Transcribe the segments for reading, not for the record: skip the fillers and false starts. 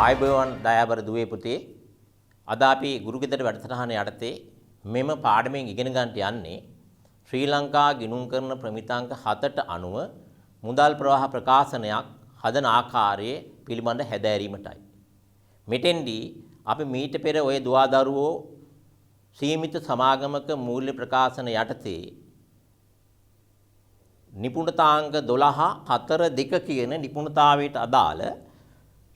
ආයුබෝවන් දයාබර දුවේ පුතේ අද අපි ගුරුගෙදර වැඩසටහන යටතේ මෙම පාඩමෙන් ඉගෙන ගන්නට යන්නේ ශ්‍රී ලංකා ගිණුම් කරන ප්‍රමිතාංක 7ට අනුව මුදල් ප්‍රවාහ ප්‍රකාශනයක් හදන ආකාරයේ පිළිබඳ හැදෑරීමටයි. මෙතෙන්දී අපි මීට පෙර ඔය දුවදරුවෝ සීමිත සමාගමක මූල්‍ය ප්‍රකාශන යටතේ නිපුණතාංක 12.4.2 කියන නිපුණතාවයට අදාළ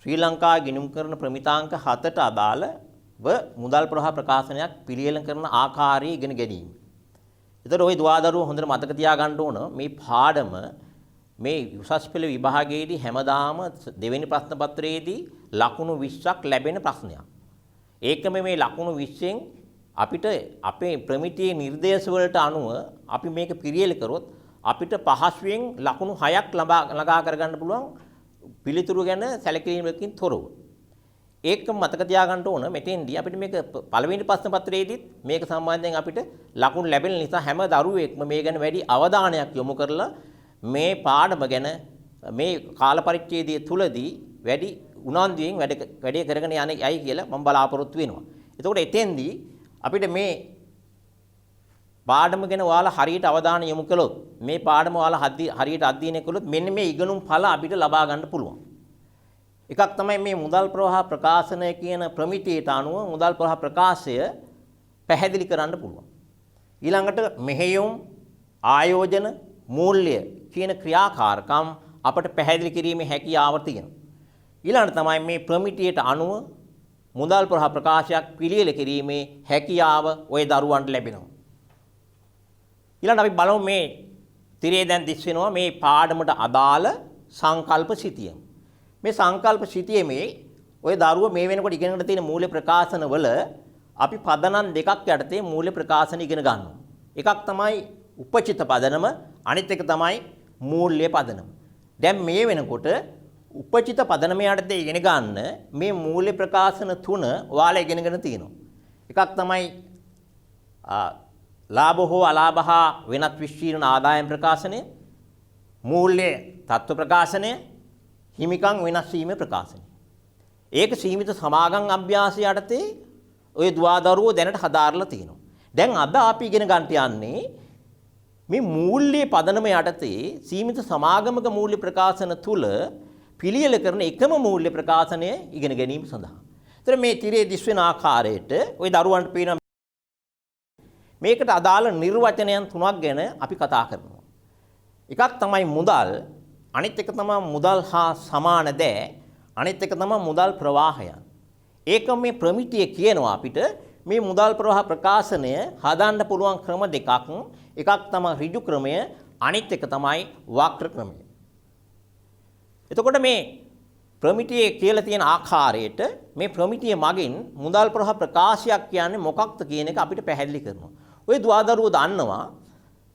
ශ්‍රී ලංකා ගිණුම් කරන ප්‍රමිතාංක 7ට අදාළව මුදල් ප්‍රවාහ ප්‍රකාශනයක් පිළියෙල කරන ආකාරය ඉගෙන ගැනීම. ඒතර ওই දුවදරුවෝ හොඳට මතක තියාගන්න ඕන මේ පාඩම මේ උසස් පෙළ විභාගයේදී හැමදාම දෙවෙනි ප්‍රශ්න පත්‍රයේදී ලකුණු 20ක් ලැබෙන ප්‍රශ්නයක්. ඒකම මේ ලකුණු 20න් අපිට අපේ ප්‍රමිතියේ නිර්දේශ වලට අනුව අපි මේක පිළියෙල කරොත් අපිට පහසුවෙන් ලකුණු 6ක් ළඟා කරගන්න පුළුවන් පිළිතුරු ගැන සැලකිලිමකින් තොරව. ඒකම මතක තියාගන්න ඕන මෙතෙන්දී අපිට මේක පළවෙනි ප්‍රශ්න පත්‍රයේදීත් මේක සම්බන්ධයෙන් අපිට ලකුණු ලැබෙන නිසා හැම දරුවෙක්ම මේ ගැන වැඩි අවධානයක් යොමු කරලා මේ පාඩම ගැන මේ කාල පරිච්ඡේදය තුලදී වැඩි උනන්දුවෙන් වැඩේ කරගෙන යයි කියලා මම බලාපොරොත්තු වෙනවා. එතකොට එතෙන්දී අපිට මේ පාඩම ගැන ඔයාලා හරියට අවධානය යොමු කළොත් මේ පාඩම ඔයාලා හරියට අධ්‍යයනය කළොත් මෙන්න මේ ඉගෙනුම් ඵල අපිට ලබා ගන්න පුළුවන්. එකක් තමයි මේ මුදල් ප්‍රවාහ ප්‍රකාශනය කියන ප්‍රමිතියට අනුව මුදල් ප්‍රවාහ ප්‍රකාශය පැහැදිලි කරන්න පුළුවන්. ඊළඟට මෙහෙයුම් ආයෝජන මූල්‍ය කියන ක්‍රියාකාරකම් අපට පැහැදිලි කිරීමේ හැකියාව තියෙනවා. ඊළඟට තමයි මේ ප්‍රමිතියට අනුව මුදල් ප්‍රවාහ ප්‍රකාශයක් පිළියෙල කිරීමේ හැකියාව ওই දරුවන්ට ලැබෙනවා. ඊළඟට අපි බලමු මේ තිරේ දැන් දිස් වෙනවා මේ පාඩමට අදාළ සංකල්ප සිතියම. මේ සංකල්ප සිතියමේ ওই දරුව මේ වෙනකොට ඉගෙනගෙන තියෙන මූල්‍ය ප්‍රකාශන වල අපි පදනම් දෙකක් යටතේ මූල්‍ය ප්‍රකාශන ඉගෙන ගන්නවා. එකක් තමයි උපචිත පදනම, අනිත් එක තමයි මූල්‍ය පදනම. දැන් මේ වෙනකොට උපචිත පදනම යටතේ ඉගෙන ගන්න මේ මූල්‍ය ප්‍රකාශන තුන ඔයාලා ඉගෙනගෙන තියෙනවා. එකක් තමයි ලාභ හෝ අලාභ හා වෙනත් විශ්චීර්ණ ආදායම් ප්‍රකාශනය, මූල්‍ය තත්ත්ව ප්‍රකාශනය, හිමිකම් වෙනස් වීම ප්‍රකාශනය. ඒක සීමිත සමාගම් අභ්‍යාසය යටතේ ওই දුවදරුවෝ දැනට හදාarලා තියෙනවා. දැන් අද අපි ඉගෙන ගන්න යන්නේ මේ මූල්‍ය පදනම යටතේ සීමිත සමාගමක මූල්‍ය ප්‍රකාශන තුල පිළියෙල කරන එකම මූල්‍ය ප්‍රකාශනය ඉගෙන ගැනීම සඳහා. ඒතර මේ තිරේ දිස් වෙන ආකාරයට ওই දරුවන්ට පේන මේකට අදාළ නිර්වචනයන් තුනක් ගැන අපි කතා කරනවා. එකක් තමයි මුදල්, අනිත් එක තමයි මුදල් හා සමාන දෑ, අනිත් එක තමයි මුදල් ප්‍රවාහයන්. ඒක මේ ප්‍රමිතිය කියනවා අපිට මේ මුදල් ප්‍රවාහ ප්‍රකාශනය හදන්න පුළුවන් ක්‍රම දෙකක්. එකක් තමයි ඍජු ක්‍රමය, අනිත් එක තමයි වක්‍ර ක්‍රමය. එතකොට මේ ප්‍රමිතියේ කියලා තියෙන ආකාරයට මේ ප්‍රමිතිය මගින් මුදල් ප්‍රවාහ ප්‍රකාශයක් කියන්නේ මොකක්ද කියන එක අපිට පැහැදිලි කරනවා. ඔය දුවදරුවෝ දන්නවා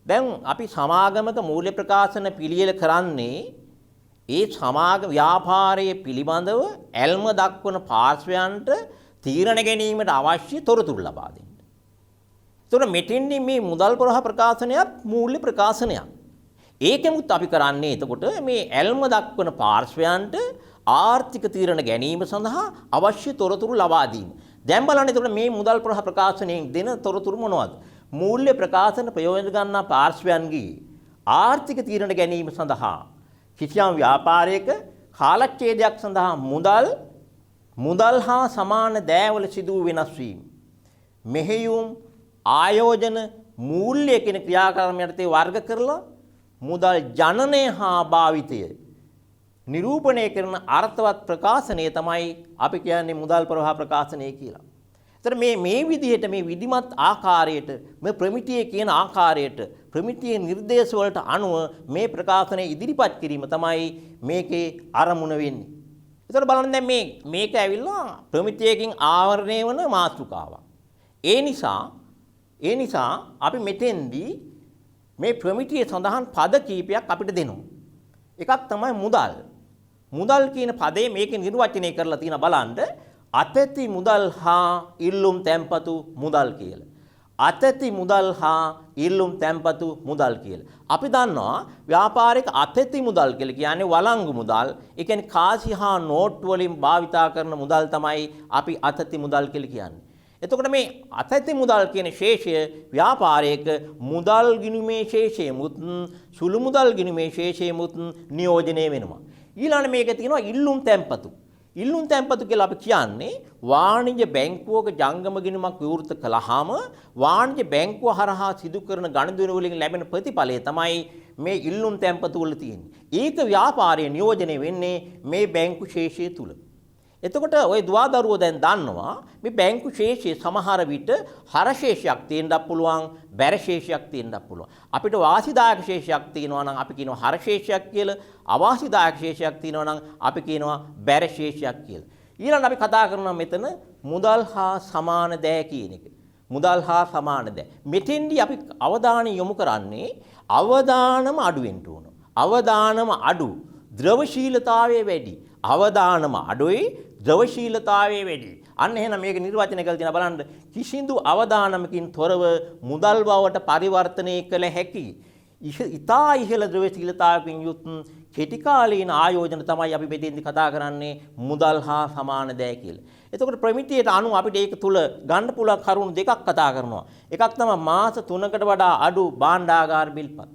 දැන් අපි සමාගමක මූල්‍ය ප්‍රකාශන පිළියෙල කරන්නේ ඒ සමාගම ව්‍යාපාරයේ පිළිබඳව ඇල්ම දක්වන පාර්ශ්වයන්ට තීරණ ගැනීමට අවශ්‍ය තොරතුරු ලබා දෙන්න. ඒතකොට මෙතෙන්දී මේ මුදල් ප්‍රවාහ ප්‍රකාශනයත් මූල්‍ය ප්‍රකාශනයක්. ඒකෙමුත් අපි කරන්නේ එතකොට මේ ඇල්ම දක්වන පාර්ශ්වයන්ට ආර්ථික තීරණ ගැනීම සඳහා අවශ්‍ය තොරතුරු ලබා දීම. දැන් බලන්න එතකොට මේ මුදල් ප්‍රවාහ ප්‍රකාශනයෙන් දෙන තොරතුරු මොනවද? මූල්‍ය ප්‍රකාශන ප්‍රයෝජන ගන්නා පාර්ශ්වයන්ගේ ආර්ථික තීරණ ගැනීම සඳහා කිසියම් ව්‍යාපාරයක කාලච්ඡේදයක් සඳහා මුදල් හා සමාන දෑවල සිදු වූ වෙනස් වීම, මෙහෙයුම් ආයෝජන මූල්‍ය කියන ක්‍රියාකාරම යටතේ වර්ග කරලා මුදල් ජනනය හා භාවිතය නිරූපණය කරන අර්ථවත් ප්‍රකාශනය තමයි අපි කියන්නේ මුදල් ප්‍රවාහ ප්‍රකාශනය කියලා. ඒතර මේ විදිහට මේ විධිමත් ආකාරයට මේ ප්‍රමිතියේ කියන ආකාරයට ප්‍රමිතියේ නිර්දේශ වලට අනුව මේ ප්‍රකාශනය ඉදිරිපත් කිරීම තමයි මේකේ අරමුණ වෙන්නේ. ඒතර බලන්න දැන් මේක ඇවිල්ලා ප්‍රමිතියකින් ආවරණය වන මාතෘකාවක්. ඒ නිසා අපි මෙතෙන්දී මේ ප්‍රමිතියේ සඳහන් පද කීපයක් අපිට දෙනවා. එකක් තමයි මුදල්. මුදල් කියන පදේ මේකේ නිර්වචනය කරලා තියෙන බලන්න අතැති මුදල් හා ඉල්ලුම් තැන්පතු මුදල් කියලා. අතැති මුදල් හා ඉල්ලුම් තැන්පතු මුදල් කියලා. අපි දන්නවා ව්‍යාපාරික අතැති මුදල් කියලා කියන්නේ වළංගු මුදල්. ඒ කියන්නේ කාසි හා නෝට්ටු වලින් භාවිතා කරන මුදල් තමයි අපි අතැති මුදල් කියලා කියන්නේ. එතකොට මේ අතැති මුදල් කියන ශේෂය ව්‍යාපාරයක මුදල් ගිණුමේ ශේෂයමුත් සුළු මුදල් ගිණුමේ ශේෂයමුත් නියෝජනය වෙනවා. ඊළඟට මේක තියෙනවා ඉල්ලුම් තැන්පතු. ඉල්ලුම් තැන්පතු කියලා අපි කියන්නේ වාණිජ්‍ය බැංකුවක ජංගම ගිණුමක් විවෘත කළාම වාණිජ්‍ය බැංකුව හරහා සිදු කරන ගනුදෙනු වලින් ලැබෙන ප්‍රතිඵලය තමයි මේ ඉල්ලුම් තැන්පතු වල තියෙන්නේ. ඒක ව්‍යාපාරයේ නියෝජනය වෙන්නේ මේ බැංකු ශේෂය තුල. එතකොට ওই දුවදරුවෝ දැන් දන්නවා මේ බැංකු ශේෂයේ සමහර විට හර ශේෂයක් තියෙන්නත් පුළුවන් බැර ශේෂයක් තියෙන්නත් පුළුවන්. අපිට වාසිදායක ශේෂයක් තියෙනවා නම් අපි කියනවා හර ශේෂයක් කියලා. අවාසිදායක ශේෂයක් තියෙනවා නම් අපි කියනවා බැර ශේෂයක් කියලා. ඊළඟට අපි කතා කරනවා මෙතන මුදල් හා සමාන දෑ කියන එක. මුදල් හා සමාන දෑ. මෙතෙන්දී අපි අවධානය යොමු කරන්නේ අවදානම අඩු වෙන්න ඕන. අවදානම අඩු ද්‍රවශීලතාවයේ වැඩි. අවදානම අඩුයි ද්‍රවශීලතාවයේ වැඩි. අන්න එහෙනම් මේක නිර්වචනය කරලා තියෙනවා බලන්න. කිසිදු අවදානමකින් තොරව මුදල් බවට පරිවර්තනය කළ හැකි ඉතා ඉහළ ද්‍රවශීලතාවකින් යුත් කෙටි කාලීන ආයෝජන තමයි අපි මෙතෙන්දි කතා කරන්නේ මුදල් හා සමාන දෑ කියලා. එතකොට ප්‍රමිතියට අනුව අපිට ඒක තුල ගන්න පුළුවන් කරුණු දෙකක් කතා කරනවා. එකක් තමයි මාස 3කට වඩා අඩු භාණ්ඩාගාර බිල්පත්.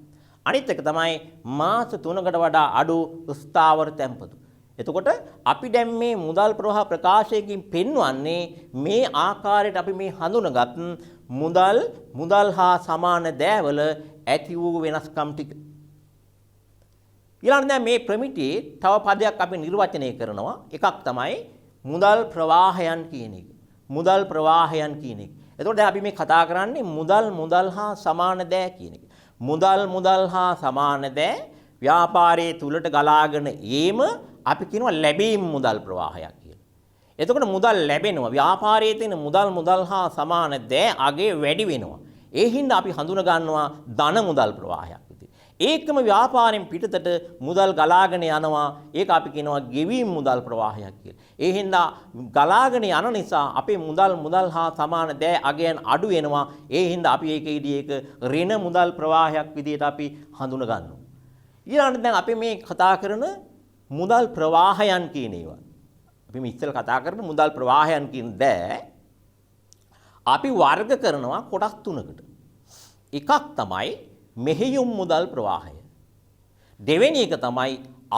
අනිත් එක තමයි මාස 3කට වඩා අඩු ස්ථාවර තැන්පතු. එතකොට අපි දැන් මේ මුදල් ප්‍රවාහ ප්‍රකාශයකින් පෙන්වන්නේ මේ ආකාරයට අපි මේ හඳුනගත් මුදල් හා සමාන දෑවල ඇති වූ වෙනස්කම් ටික. ඊළඟට දැන් මේ ප්‍රමිතියේ තව පදයක් අපි නිර්වචනය කරනවා. එකක් තමයි මුදල් ප්‍රවාහයන් කියන එක. මුදල් ප්‍රවාහයන් කියන එක. එතකොට දැන් අපි මේ කතා කරන්නේ මුදල් හා සමාන දෑ කියන එක. මුදල් හා සමාන දෑ ව්‍යාපාරයේ තුලට ගලාගෙන ඒම අපි කියනවා ලැබීම් මුදල් ප්‍රවාහයක් කියලා. එතකොට මුදල් ලැබෙනවා ව්‍යාපාරයේ තියෙන මුදල් හා සමාන දෑ අගේ වැඩි වෙනවා. ඒ හින්දා අපි හඳුන ගන්නවා ධන මුදල් ප්‍රවාහයක් විදිහට. ඒකම ව්‍යාපාරයෙන් පිටතට මුදල් ගලාගෙන යනවා. ඒක අපි කියනවා ගෙවීම් මුදල් ප්‍රවාහයක් කියලා. ඒ හින්දා ගලාගෙන යන නිසා අපේ මුදල් හා සමාන දෑ අගයන් අඩු වෙනවා. ඒ හින්දා අපි ඒකෙදී ඒක ඍණ මුදල් ප්‍රවාහයක් විදිහට අපි හඳුන ගන්නවා. ඊළඟට දැන් අපි මේ කතා කරන මුදල් ප්‍රවාහයන් කියන ඒවා. අපි මේ ඉස්සෙල්ලා කතා කරන මුදල් ප්‍රවාහයන් කියන දෑ අපි වර්ග කරනවා කොටස් තුනකට. එකක් තමයි මෙහෙයුම් මුදල් ප්‍රවාහය. දෙවෙනි එක තමයි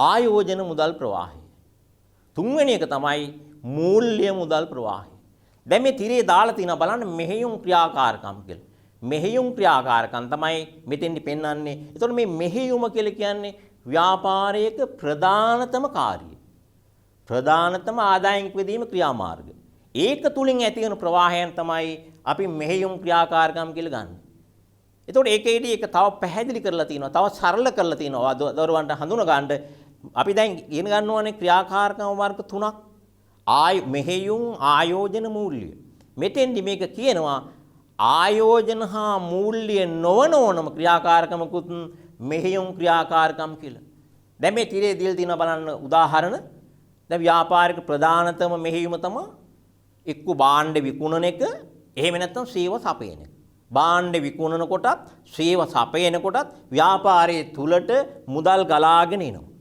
ආයෝජන මුදල් ප්‍රවාහය. තුන්වෙනි එක තමයි මූල්‍ය මුදල් ප්‍රවාහය. දැන් මේ තිරේ දාලා තියෙනවා බලන්න මෙහෙයුම් ක්‍රියාකාරකම් කියලා. මෙහෙයුම් ක්‍රියාකාරකම් තමයි මෙතෙන්දි පෙන්වන්නේ. ඒතකොට මේ මෙහෙයුම කියලා කියන්නේ ව්‍යාපාරයක ප්‍රධානතම කාර්යය. ප්‍රධානතම ආදායම් විදීම ක්‍රියාමාර්ගය. ඒක තුලින් ඇති වෙන ප්‍රවාහයන් තමයි අපි මෙහෙයුම් ක්‍රියාකාරකම් කියලා ගන්න. එතකොට ඒකේදී ඒක තව පැහැදිලි කරලා තියෙනවා. තව සරල කරලා තියෙනවා. දරුවන්ට හඳුන ගන්න අපි දැන් ඉගෙන ගන්න ඕනේ ක්‍රියාකාරකම් වර්ග තුනක්. මෙහෙයුම් ආයෝජන මූල්‍ය. මෙතෙන්දි මේක කියනවා ආයෝජන හා මූල්‍ය නොවන ඕනම ක්‍රියාකාරකමකුත් මෙහෙයුම් ක්‍රියාකාරකම් කියලා. දැන් මේ තිරේ දීලා තියෙනවා බලන්න උදාහරණ. දැන් ව්‍යාපාරික ප්‍රධානතම මෙහෙයුම තමයි එක්ක භාණ්ඩ විකුණන එක, එහෙම නැත්නම් සේවා සපයන එක. භාණ්ඩ විකුණන කොටත්, සේවා සපයන කොටත් ව්‍යාපාරයේ තුලට මුදල් ගලාගෙන එනවා.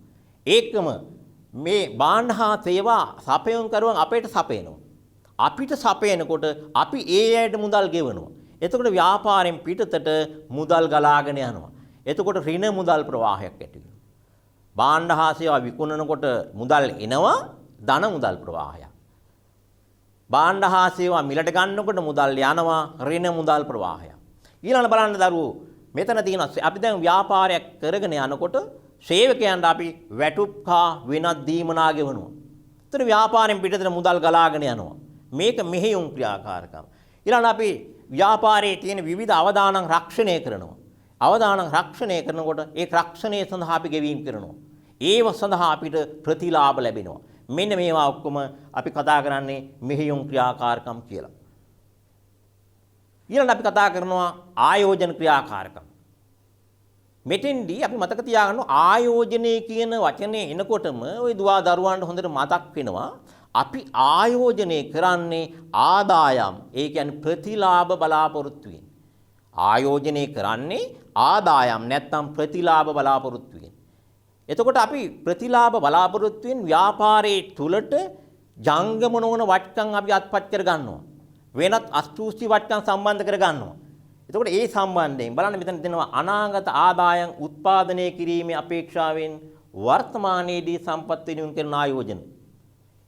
ඒකම මේ භාණ්ඩ හා සේවා සපයන කරුවන් අපිට සපයනවා. අපිට සපයනකොට අපි ඒ අයට මුදල් ගෙවනවා. එතකොට ව්‍යාපාරයෙන් පිටතට මුදල් ගලාගෙන යනවා. එතකොට ඍණ මුදල් ප්‍රවාහයක් ඇති වෙනවා. භාණ්ඩ හා සේවා විකුණනකොට මුදල් එනවා ධන මුදල් ප්‍රවාහයක්. භාණ්ඩ හා සේවා මිලට ගන්නකොට මුදල් යනවා ඍණ මුදල් ප්‍රවාහයක්. ඊළඟ බලන්න දරුවෝ මෙතන තියෙනවා අපි දැන් ව්‍යාපාරයක් කරගෙන යනකොට සේවකයන්ට අපි වැටුප් හා වෙනත් දීමනා ගෙවනවා. ඒතර ව්‍යාපාරයෙන් පිටතට මුදල් ගලාගෙන යනවා. මේක මෙහෙයුම් ක්‍රියාකාරකම්. ඊළඟ අපි ව්‍යාපාරයේ තියෙන විවිධ අවදානම් රක්ෂණය කරනවා. අවදානම් රක්ෂණය කරනකොට ඒ රක්ෂණය සඳහා අපි ගෙවීම් කරනවා. ඒව සඳහා අපිට ප්‍රතිලාභ ලැබෙනවා. මෙන්න මේවා ඔක්කොම අපි කතා කරන්නේ මෙහෙයුම් ක්‍රියාකාරකම් කියලා. ඊළඟ අපි කතා කරනවා ආයෝජන ක්‍රියාකාරකම්. මෙතෙන්දී අපි මතක තියාගන්න ආයෝජනයේ කියන වචනේ එනකොටම ওই දුවා දරුවන්ට හොඳට මතක් වෙනවා. අපි ආයෝජනය කරන්නේ ආදායම්, ඒ කියන්නේ ප්‍රතිලාභ බලාපොරොත්තු වෙන්නේ. ආයෝජනය කරන්නේ ආදායම් නැත්නම් ප්‍රතිලාභ බලාපොරොත්තු වෙන. එතකොට අපි ප්‍රතිලාභ බලාපොරොත්තු වෙන ව්‍යාපාරයේ තුලට ජංගම නොවන වටකම් අපි අත්පත් කර ගන්නවා. වෙනත් අස්තූස්ති වටකම් සම්බන්ධ කර ගන්නවා. එතකොට ඒ සම්බන්ධයෙන් බලන්න මෙතන දෙනවා අනාගත ආදායම් උත්පාදනය කිරීමේ අපේක්ෂාවෙන් වර්තමානයේදී සම්පත් වෙනුවෙන් කරන ආයෝජන.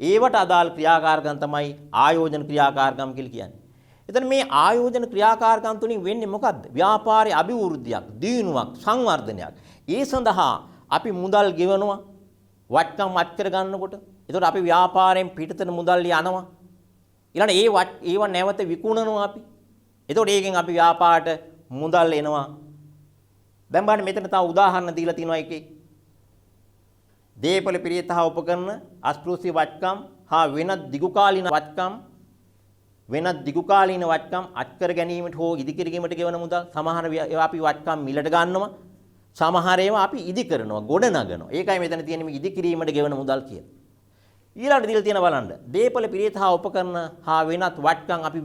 ඒවට අදාළ ක්‍රියාකාරකම් තමයි ආයෝජන ක්‍රියාකාරකම් කියලා කියන්නේ. එතන මේ ආයෝජන ක්‍රියාකාරකම් තුලින් වෙන්නේ මොකද්ද? ව්‍යාපාරයේ අභිවෘද්ධියක්, දියුණුවක්, සංවර්ධනයක්. ඒ සඳහා අපි මුදල් ගෙවනවා, වටකම් අත් කර ගන්නකොට. එතකොට අපි ව්‍යාපාරයෙන් පිටතට මුදල් යනවා. ඊළඟ ඒව නැවත විකුණනවා අපි. එතකොට ඒකෙන් අපි ව්‍යාපාරයට මුදල් එනවා. දැන් බලන්න මෙතන තව උදාහරණ දීලා තියෙනවා එකේ. දේපල පිරියත හා උපකරණ අස්පෘශ්‍ය වටකම් හා වෙනත් දිගුකාලීන වටකම් අත්කර ගැනීමට හෝ ඉදි කිරීමට ගෙවන මුදල් සමහර ඒවා අපි වටකම් මිලට ගන්නවා සමහර ඒවා අපි ඉදි කරනවා ගොඩ නගනවා ඒකයි මෙතන තියෙන්නේ මේ ඉදි කිරීමට ගෙවන මුදල් කියලා ඊළඟට දීලා තියෙන බලන්න දේපල පිරියත හා උපකරණ හා වෙනත් වටකම් අපි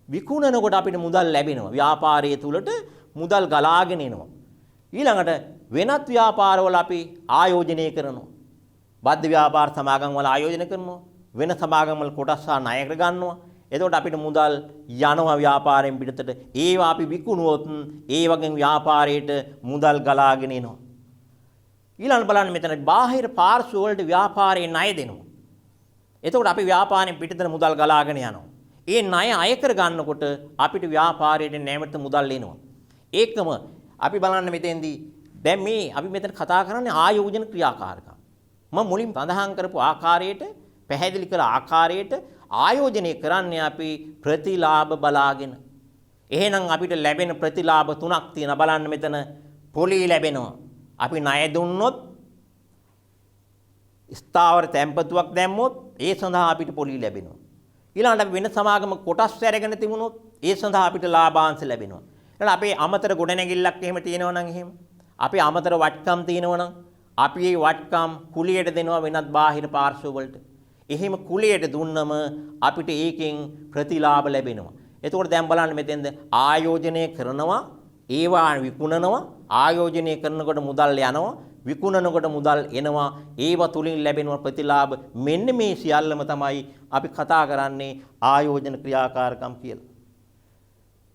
විකුණනකොට අපිට මුදල් ලැබෙනවා ව්‍යාපාරයේ තුලට මුදල් ගලාගෙන එනවා ඊළඟට වෙනත් ව්‍යාපාරවල අපි ආයෝජනය කරනවා. බද්ධ ව්‍යාපාර සමාගම් වල ආයෝජනය කරනවා. වෙන සමාගම් වල කොටස් හා ණය කර ගන්නවා. එතකොට අපිට මුදල් යනවා ව්‍යාපාරයෙන් පිටතට. ඒවා අපි විකුණුවොත් ඒ වගේ ව්‍යාපාරයට මුදල් ගලාගෙන එනවා. ඊළඟ බලන්න මෙතන බාහිර පාර්ශ්ව වලට ව්‍යාපාරේ ණය දෙනවා. එතකොට අපි ව්‍යාපාරයෙන් පිටතට මුදල් ගලාගෙන යනවා. ඒ ණය අය කර ගන්නකොට අපිට ව්‍යාපාරයට නැවත මුදල් එනවා. ඒකම අපි බලන්න මෙතෙන්දී දැන් මේ අපි මෙතන කතා කරන්නේ ආයෝජන ක්‍රියාකාරකම්. මම මුලින් සඳහන් කරපු ආකාරයට පැහැදිලි කළ ආකාරයට ආයෝජනය කරන්නේ අපි ප්‍රතිලාභ බලාගෙන. එහෙනම් අපිට ලැබෙන ප්‍රතිලාභ තුනක් තියෙනවා බලන්න මෙතන පොලී ලැබෙනවා. අපි ණය දුන්නොත් ස්ථාවර තැන්පතුවක් දැම්මොත් ඒ සඳහා අපිට පොලී ලැබෙනවා. ඊළඟට අපි වෙන සමාගම කොටස් අරගෙන තිබුණොත් ඒ සඳහා අපිට ලාභාංශ ලැබෙනවා. ඊළඟ අපේ අමතර ගොඩනැගිල්ලක් එහෙම තියෙනවා නම් එහෙම අපේ අමතර වටකම් තියෙනවා නම් අපි මේ වටකම් කුලියට දෙනවා වෙනත් බාහිර පාර්ශ්ව වලට. එහෙම කුලියට දුන්නම අපිට ඒකෙන් ප්‍රතිලාභ ලැබෙනවා. එතකොට දැන් බලන්න මෙතෙන්ද ආයෝජනය කරනවා, ඒවා විකුණනවා, ආයෝජනය කරනකොට මුදල් යනවා, විකුණනකොට මුදල් එනවා. ඒව තුලින් ලැබෙන ප්‍රතිලාභ මෙන්න මේ සියල්ලම තමයි අපි කතා කරන්නේ ආයෝජන ක්‍රියාකාරකම් කියලා.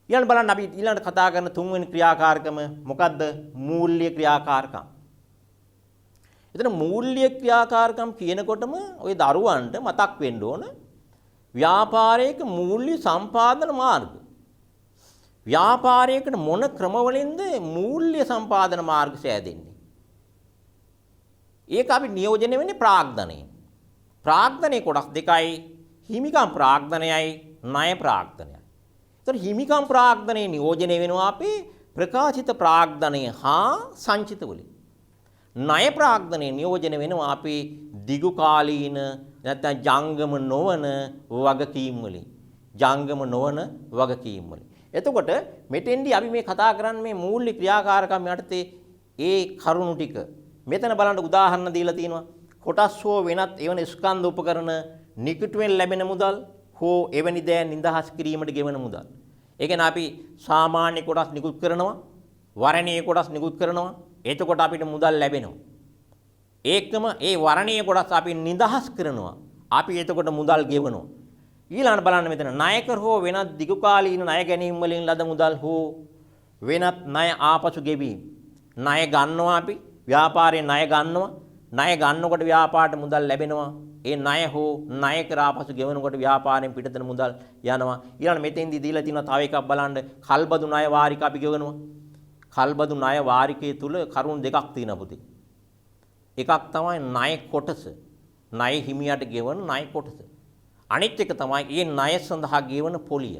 ඊළඟ බලන්න අපි ඊළඟට කතා කරන තුන්වෙනි ක්‍රියාකාරකම මොකද්ද? මූල්‍ය ක්‍රියාකාරකම්. එතන මූල්‍ය ක්‍රියාකාරකම් කියනකොටම ওই දරුවන්ට මතක් වෙන්න ඕන ව්‍යාපාරයක මූල්‍ය සම්පාදන මාර්ග. ව්‍යාපාරයකට මොන ක්‍රමවලින්ද මූල්‍ය සම්පාදන මාර්ග සෑදෙන්නේ? ඒක අපි නියෝජනය වෙන්නේ ප්‍රාග්ධනයෙන්. ප්‍රාග්ධනයේ කොටස් දෙකයි හිමිකම් ප්‍රාග්ධනයයි ණය ප්‍රාග්ධනයයි. ඒතර හිමිකම් ප්‍රාග්ධනයේ නියෝජනය වෙනවා අපේ ප්‍රකාශිත ප්‍රාග්ධනය හා සංචිත වලින්. ණය ප්‍රාග්ධනයේ නියෝජනය වෙනවා අපේ දිගු කාලීන නැත්නම් ජංගම නොවන වගකීම් වලින්. ජංගම නොවන වගකීම් වලින්. එතකොට මෙතෙන්දී අපි මේ කතා කරන්නේ මේ මූල්‍ය ක්‍රියාකාරකම් යටතේ ඒ කරුණු ටික. මෙතන බලන්න උදාහරණ දීලා තියෙනවා. කොටස් හෝ වෙනත් එවන ස්කන්ධ උපකරණ නිකුත්වෙන් ලැබෙන මුදල් හෝ එවැනි දෑ නිදහස් කිරීමට ගෙවන මුදල්. ඒ කියන්නේ අපි සාමාන්‍ය කොටස් නිකුත් කරනවා, වර්ණීය කොටස් නිකුත් කරනවා. එතකොට අපිට මුදල් ලැබෙනවා. ඒකම ඒ වර්ණීය කොටස් අපි නිදහස් කරනවා. අපි එතකොට මුදල් ගෙවනවා. ඊළඟට බලන්න මෙතන ණයකර හෝ වෙනත් දිගුකාලීන ණය ගැනීම වලින් ලද මුදල් හෝ වෙනත් ණය ආපසු ගෙවීම. ණය ගන්නවා අපි ව්‍යාපාරේ ණය ගන්නවා. ණය ගන්නකොට ව්‍යාපාරට මුදල් ලැබෙනවා. ඒ ණය හෝ ණය කර ආපසු ගෙවනකොට ව්‍යාපාරයෙන් පිටතන මුදල් යනවා. ඊළඟ මෙතෙන්දී දීලා තියෙනවා තව එකක් බලන්න කල්බදු ණය වාරික අපි ගෙවනවා. කල්බදු ණය වාරිකයේ තුල කරුණු දෙකක් තියෙනවා පුතේ. එකක් තමයි ණය කොටස. ණය හිමියට ගෙවන ණය කොටස. අනිත් එක තමයි මේ ණය සඳහා ගෙවන පොලිය.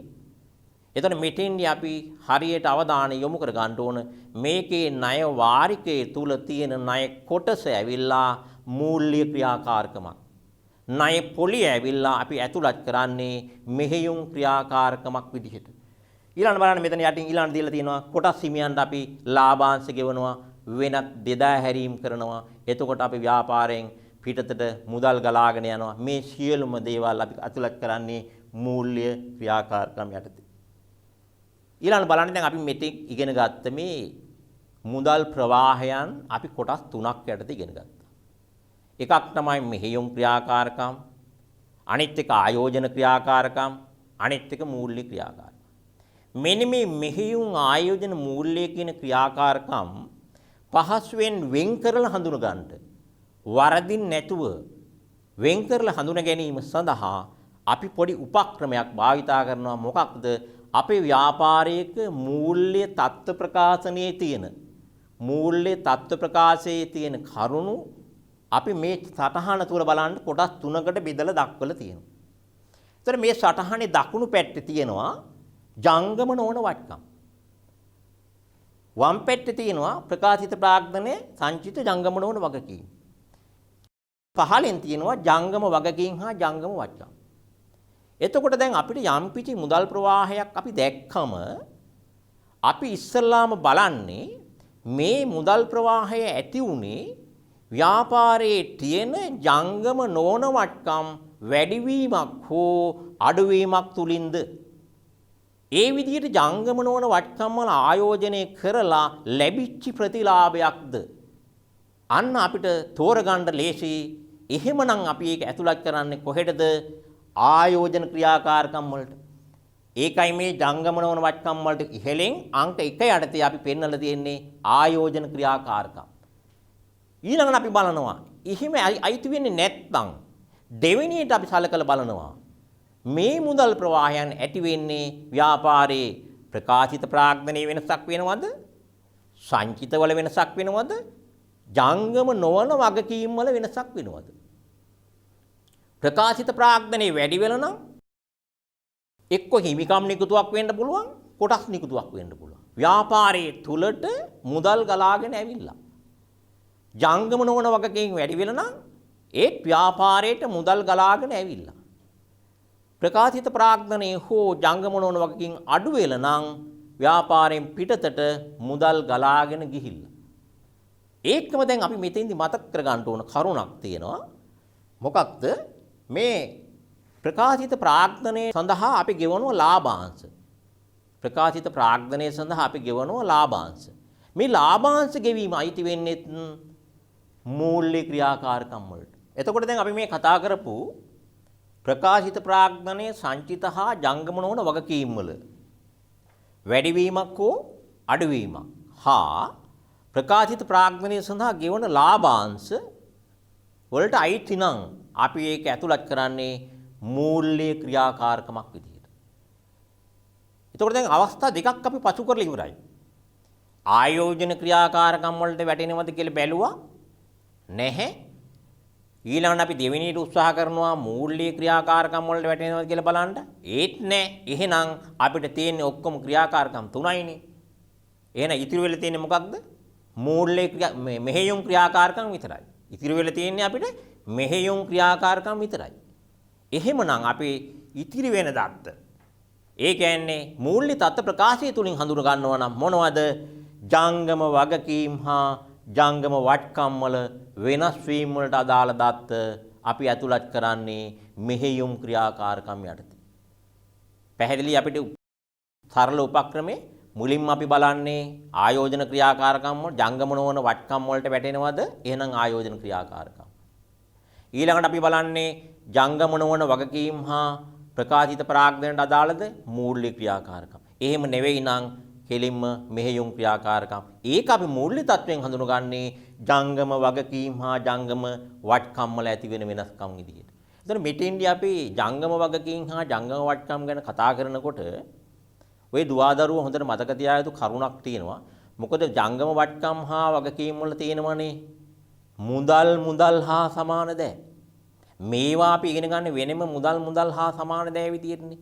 එතන මෙතෙන්දී අපි හරියට අවධානය යොමු කර ගන්න ඕන මේකේ ණය වාරිකයේ තුල තියෙන ණය කොටස ඇවිල්ලා මූල්‍ය ක්‍රියාකාරකමක්. ණය පොලිය ඇවිල්ලා අපි ඇතුළත් කරන්නේ මෙහෙයුම් ක්‍රියාකාරකමක් විදිහට. ඊළඟ බලන්න මෙතන යටින් ඊළඟ දීලා තියෙනවා කොටස් හිමියන්ට අපි ලාභාංශ ගෙවනවා වෙනත් දෙදා හැරීම් කරනවා. එතකොට අපි ව්‍යාපාරයෙන් පිටතට මුදල් ගලාගෙන යනවා. මේ සියලුම දේවල් අපි ඇතුළත් කරන්නේ මූල්‍ය ක්‍රියාකාරකම් යටතේ. ඊළඟ බලන්න දැන් අපි මෙතෙක් ඉගෙන ගත්ත මේ මුදල් ප්‍රවාහයන් අපි කොටස් තුනක් යටතේ ඉගෙන ගත්තා. එකක් තමයි මෙහෙයුම් ක්‍රියාකාරකම්, අනිත් එක ආයෝජන ක්‍රියාකාරකම්, අනිත් එක මූල්‍ය ක්‍රියාකාරකම්. මෙන්න මේ මෙහෙයුම් ආයෝජන මූල්‍ය කියන ක්‍රියාකාරකම් පහසුවෙන් වෙන් කරලා හඳුන ගන්නට වරදින් නැතුව වෙන් කරලා හඳුන ගැනීම සඳහා අපි පොඩි උපක්‍රමයක් භාවිතා කරනවා. මොකක්ද? අපේ ව්‍යාපාරයක මූල්‍ය තත්ත්ව ප්‍රකාශනයේ තියෙන මූල්‍ය තත්ත්ව ප්‍රකාශයේ තියෙන කරුණු අපි මේ සටහන තුල බලන්න කොටස් තුනකට බෙදලා දක්වලා තියෙනවා. ඒතර මේ සටහනේ දකුණු පැත්තේ තියෙනවා ජංගම නොවන වටකම්. වම් පැත්තේ තියෙනවා ප්‍රකාශිත ප්‍රාග්ධනයේ සංචිත ජංගම නොවන වගකීම්. පහළෙන් තියෙනවා ජංගම වගකීම් හා ජංගම වටකම්. එතකොට දැන් අපිට යම් පිටි මුදල් ප්‍රවාහයක් අපි දැක්කම අපි ඉස්සල්ලාම බලන්නේ මේ මුදල් ප්‍රවාහය ඇති වුණේ ව්‍යාපාරයේ තියෙන ජංගම නොවන වටකම් වැඩිවීමක් හෝ අඩුවීමක් තුලින්ද. ඒ විදිහට ජංගම නොවන වටකම් වල ආයෝජනය කරලා ලැබිච්ච ප්‍රතිලාභයක්ද අන්න අපිට තෝරගන්න ලේසි. එහෙමනම් අපි ඒක ඇතුළත් කරන්නේ කොහෙටද? ආයෝජන ක්‍රියාකාරකම් වලට. ඒකයි මේ ජංගම නොවන වටකම් වලට ඉහළින් අංක 1 යටතේ අපි පෙන්වලා තියෙන්නේ ආයෝජන ක්‍රියාකාරකම්. ඊළඟට අපි බලනවා එහෙම අයිති වෙන්නේ නැත්නම් දෙවෙනියට අපි සලකලා බලනවා මේ මුදල් ප්‍රවාහයන් ඇති වෙන්නේ ව්‍යාපාරයේ ප්‍රකාශිත ප්‍රාග්ධනයේ වෙනසක් වෙනවද? සංචිත වල වෙනසක් වෙනවද? ජංගම නොවන වගකීම් වල වෙනසක් වෙනවද? ප්‍රකාශිත ප්‍රාග්ධනයේ වැඩි වෙලා නම් එක්ක හිමිකම් නිකුතුවක් වෙන්න පුළුවන්, කොටස් නිකුතුවක් වෙන්න පුළුවන්. ව්‍යාපාරයේ තුලට මුදල් ගලාගෙන ඇවිල්ලා. ජංගම නොවන වගකීම් වැඩි වෙලා නම් ඒත් ව්‍යාපාරයට මුදල් ගලාගෙන ඇවිල්ලා. ප්‍රකාශිත ප්‍රාග්ධනයේ හෝ ජංගම නොවන වගකීම් අඩු වෙලා නම් ව්‍යාපාරයෙන් පිටතට මුදල් ගලාගෙන ගිහිල්ලා. ඒකම දැන් අපි මෙතෙන්දි මතක් කරගන්න ඕන කරුණක් තියෙනවා. මොකක්ද? මේ ප්‍රකාශිත ප්‍රාග්ධනයේ සඳහා අපි ගෙවනවා ලාභාංශ. ප්‍රකාශිත ප්‍රාග්ධනයේ සඳහා අපි ගෙවනවා ලාභාංශ. මේ ලාභාංශ ගෙවීම අයිති වෙන්නේ මූල්‍ය ක්‍රියාකාරකම් වලට. එතකොට දැන් අපි මේ කතා කරපු ප්‍රකාශිත ප්‍රාග්ධනයේ සංචිත හා ජංගම නොවන වගකීම් වල වැඩිවීමක් හෝ අඩුවීමක් හා ප්‍රකාශිත ප්‍රාග්ධනයේ සඳහා ගෙවන ලාභාංශ වලට අයිති නම් අපි ඒක ඇතුළත් කරන්නේ මූල්‍ය ක්‍රියාකාරකමක් විදිහට. එතකොට දැන් අවස්ථා දෙකක් අපි පසු කරලා ඉවරයි. ආයෝජන ක්‍රියාකාරකම් වලට වැටෙනවද කියලා බැලුවා නැහැ. ඊළඟට අපි දෙවෙනියට උත්සාහ කරනවා මූල්‍ය ක්‍රියාකාරකම් වලට වැටෙනවද කියලා බලන්න. ඒත් නැහැ. එහෙනම් අපිට තියෙන්නේ ඔක්කොම ක්‍රියාකාරකම් තුනයිනේ. එහෙනම් ඉතිරි වෙලා තියෙන්නේ මොකක්ද? මූල්‍ය මෙහෙයුම් ක්‍රියාකාරකම් විතරයි. ඉතිරි වෙලා තියෙන්නේ අපිට මෙහෙයුම් ක්‍රියාකාරකම් විතරයි. එහෙමනම් අපි ඉතිරි වෙන දත්ත ඒ කියන්නේ මූල්‍ය තත්ත්ව ප්‍රකාශය තුලින් හඳුන ගන්නවා නම් මොනවද? ජංගම වගකීම් හා ජංගම වටකම් වල වෙනස් වීම වලට අදාළ දත්ත අපි ඇතුළත් කරන්නේ මෙහෙයුම් ක්‍රියාකාරකම් යටතේ. පැහැදිලි? අපිට සරල උපක්‍රමේ මුලින්ම අපි බලන්නේ ආයෝජන ක්‍රියාකාරකම් වල ජංගම නොවන වටකම් වලට වැටෙනවද? එහෙනම් ආයෝජන ක්‍රියාකාරකම්. ඊළඟට අපි බලන්නේ ජංගම නොවන වගකීම් හා ප්‍රකාශිත ප්‍රාග්ධනයට අදාළද? මූල්‍ය ක්‍රියාකාරකම්. එහෙම නෙවෙයි නම් කෙලින්ම මෙහෙයුම් ක්‍රියාකාරකම්. ඒක අපි මූල්‍ය තත්වයෙන් හඳුනගන්නේ ජංගම වගකීම් හා ජංගම වටකම් වල ඇති වෙන වෙනස්කම් විදිහට. එතන මෙතෙන්දී අපි ජංගම වගකීම් හා ජංගම වටකම් ගැන කතා කරනකොට ඔය දුවදරුවෝ හොඳට මතක තියාගත්තු කරුණක් තියෙනවා. මොකද ජංගම වටකම් හා වගකීම් වල තියෙනවනේ මුදල් හා සමාන දෑ. මේවා අපි ඉගෙන ගන්න වෙනම මුදල් හා සමාන දෑ විදියටනේ.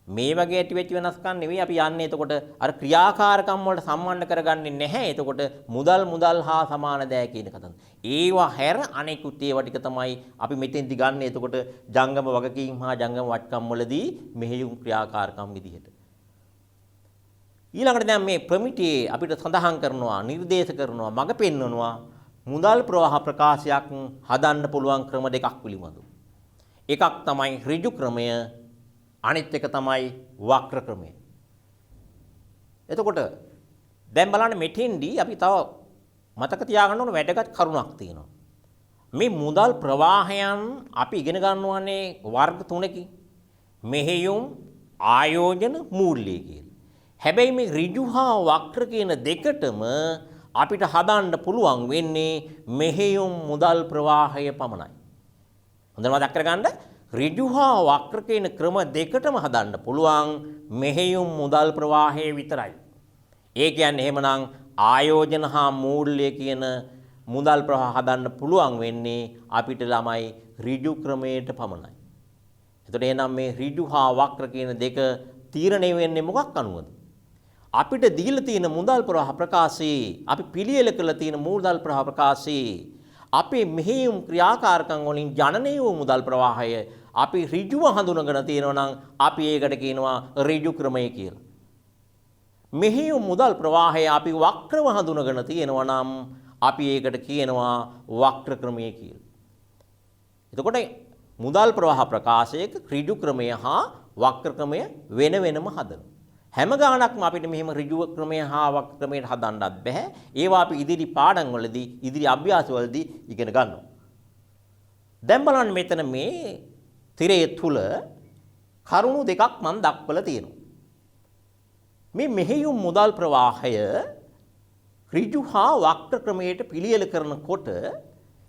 මේ වගේ ඇති වෙච්ච වෙනස්කම් නෙවෙයි අපි යන්නේ. එතකොට අර ක්‍රියාකාරකම් වලට සම්බන්ධ කරගන්නේ නැහැ. එතකොට මුදල් හා සමාන දෑ කියන කතන්ද. ඒවා හැර අනෙකුත් ඒවා ටික තමයි අපි මෙතෙන්දි ගන්න. එතකොට ජංගම වගකීම් හා ජංගම වටකම් වලදී මෙහෙයුම් ක්‍රියාකාරකම් විදිහට. ඊළඟට දැන් මේ ප්‍රමිතියේ අපිට සඳහන් කරනවා, නිර්දේශ කරනවා, මඟ පෙන්වනවා මුදල් ප්‍රවාහ ප්‍රකාශයක් හදන්න පුළුවන් ක්‍රම දෙකක් පිළිබඳව. එකක් තමයි ඍජු ක්‍රමය, අනිත් එක තමයි වක්‍ර ක්‍රමය. එතකොට දැන් බලන්න මෙතෙන්දී අපි තව මතක තියාගන්න ඕන වැදගත් කරුණක් තියෙනවා. මේ මුදල් ප්‍රවාහයන් අපි ඉගෙන ගන්නවානේ වර්ග තුනකින්. මෙහෙයුම්, ආයෝජන, මූල්‍ය කියලා. හැබැයි මේ ඍජු හා වක්‍ර කියන දෙකටම අපිට හදන්න පුළුවන් වෙන්නේ මෙහෙයුම් මුදල් ප්‍රවාහය පමණයි. හොඳට මතක් කරගන්න ඍජු හා වක්‍ර කියන ක්‍රම දෙකටම හදන්න පුළුවන් මෙහෙයුම් මුදල් ප්‍රවාහය විතරයි. ඒ කියන්නේ එහෙමනම් ආයෝජන හා මූල්‍ය කියන මුදල් ප්‍රවාහ හදන්න පුළුවන් වෙන්නේ අපිට ළමයි ඍජු ක්‍රමයට පමණයි. එතකොට එහෙනම් මේ ඍජු හා වක්‍ර කියන දෙක තීරණය වෙන්නේ මොකක් අනුවද? අපිට දීලා තියෙන මුදල් ප්‍රවාහ ප්‍රකාශයේ අපි පිළියෙල කළ තියෙන මුදල් ප්‍රවාහ ප්‍රකාශයේ අපේ මෙහෙයුම් ක්‍රියාකාරකම් වලින් ජනනය වූ මුදල් ප්‍රවාහය අපි ඍජුව හඳුනගෙන තියෙනවා නම් අපි ඒකට කියනවා ඍජු ක්‍රමය කියලා. මෙහෙයුම් මුදල් ප්‍රවාහය අපි වක්‍රව හඳුනගෙන තියෙනවා නම් අපි ඒකට කියනවා වක්‍ර ක්‍රමය කියලා. එතකොට මුදල් ප්‍රවාහ ප්‍රකාශයක ඍජු ක්‍රමය හා වක්‍ර ක්‍රමය වෙන වෙනම හදනවා. හැම ගානක්ම අපිට මෙහෙම ඍජු ක්‍රමය හා වක්‍ර ක්‍රමයට හදන්නත් බෑ. ඒවා අපි ඉදිරි පාඩම් වලදී ඉදිරි අභ්‍යාස වලදී ඉගෙන ගන්නවා. දැන් බලන්න මෙතන මේ තිරය තුල කරුණු දෙකක් මම දක්වලා තියෙනවා. මේ මෙහෙයුම් මුදල් ප්‍රවාහය ඍජු හා වක්‍ර ක්‍රමයට පිළියෙල කරනකොට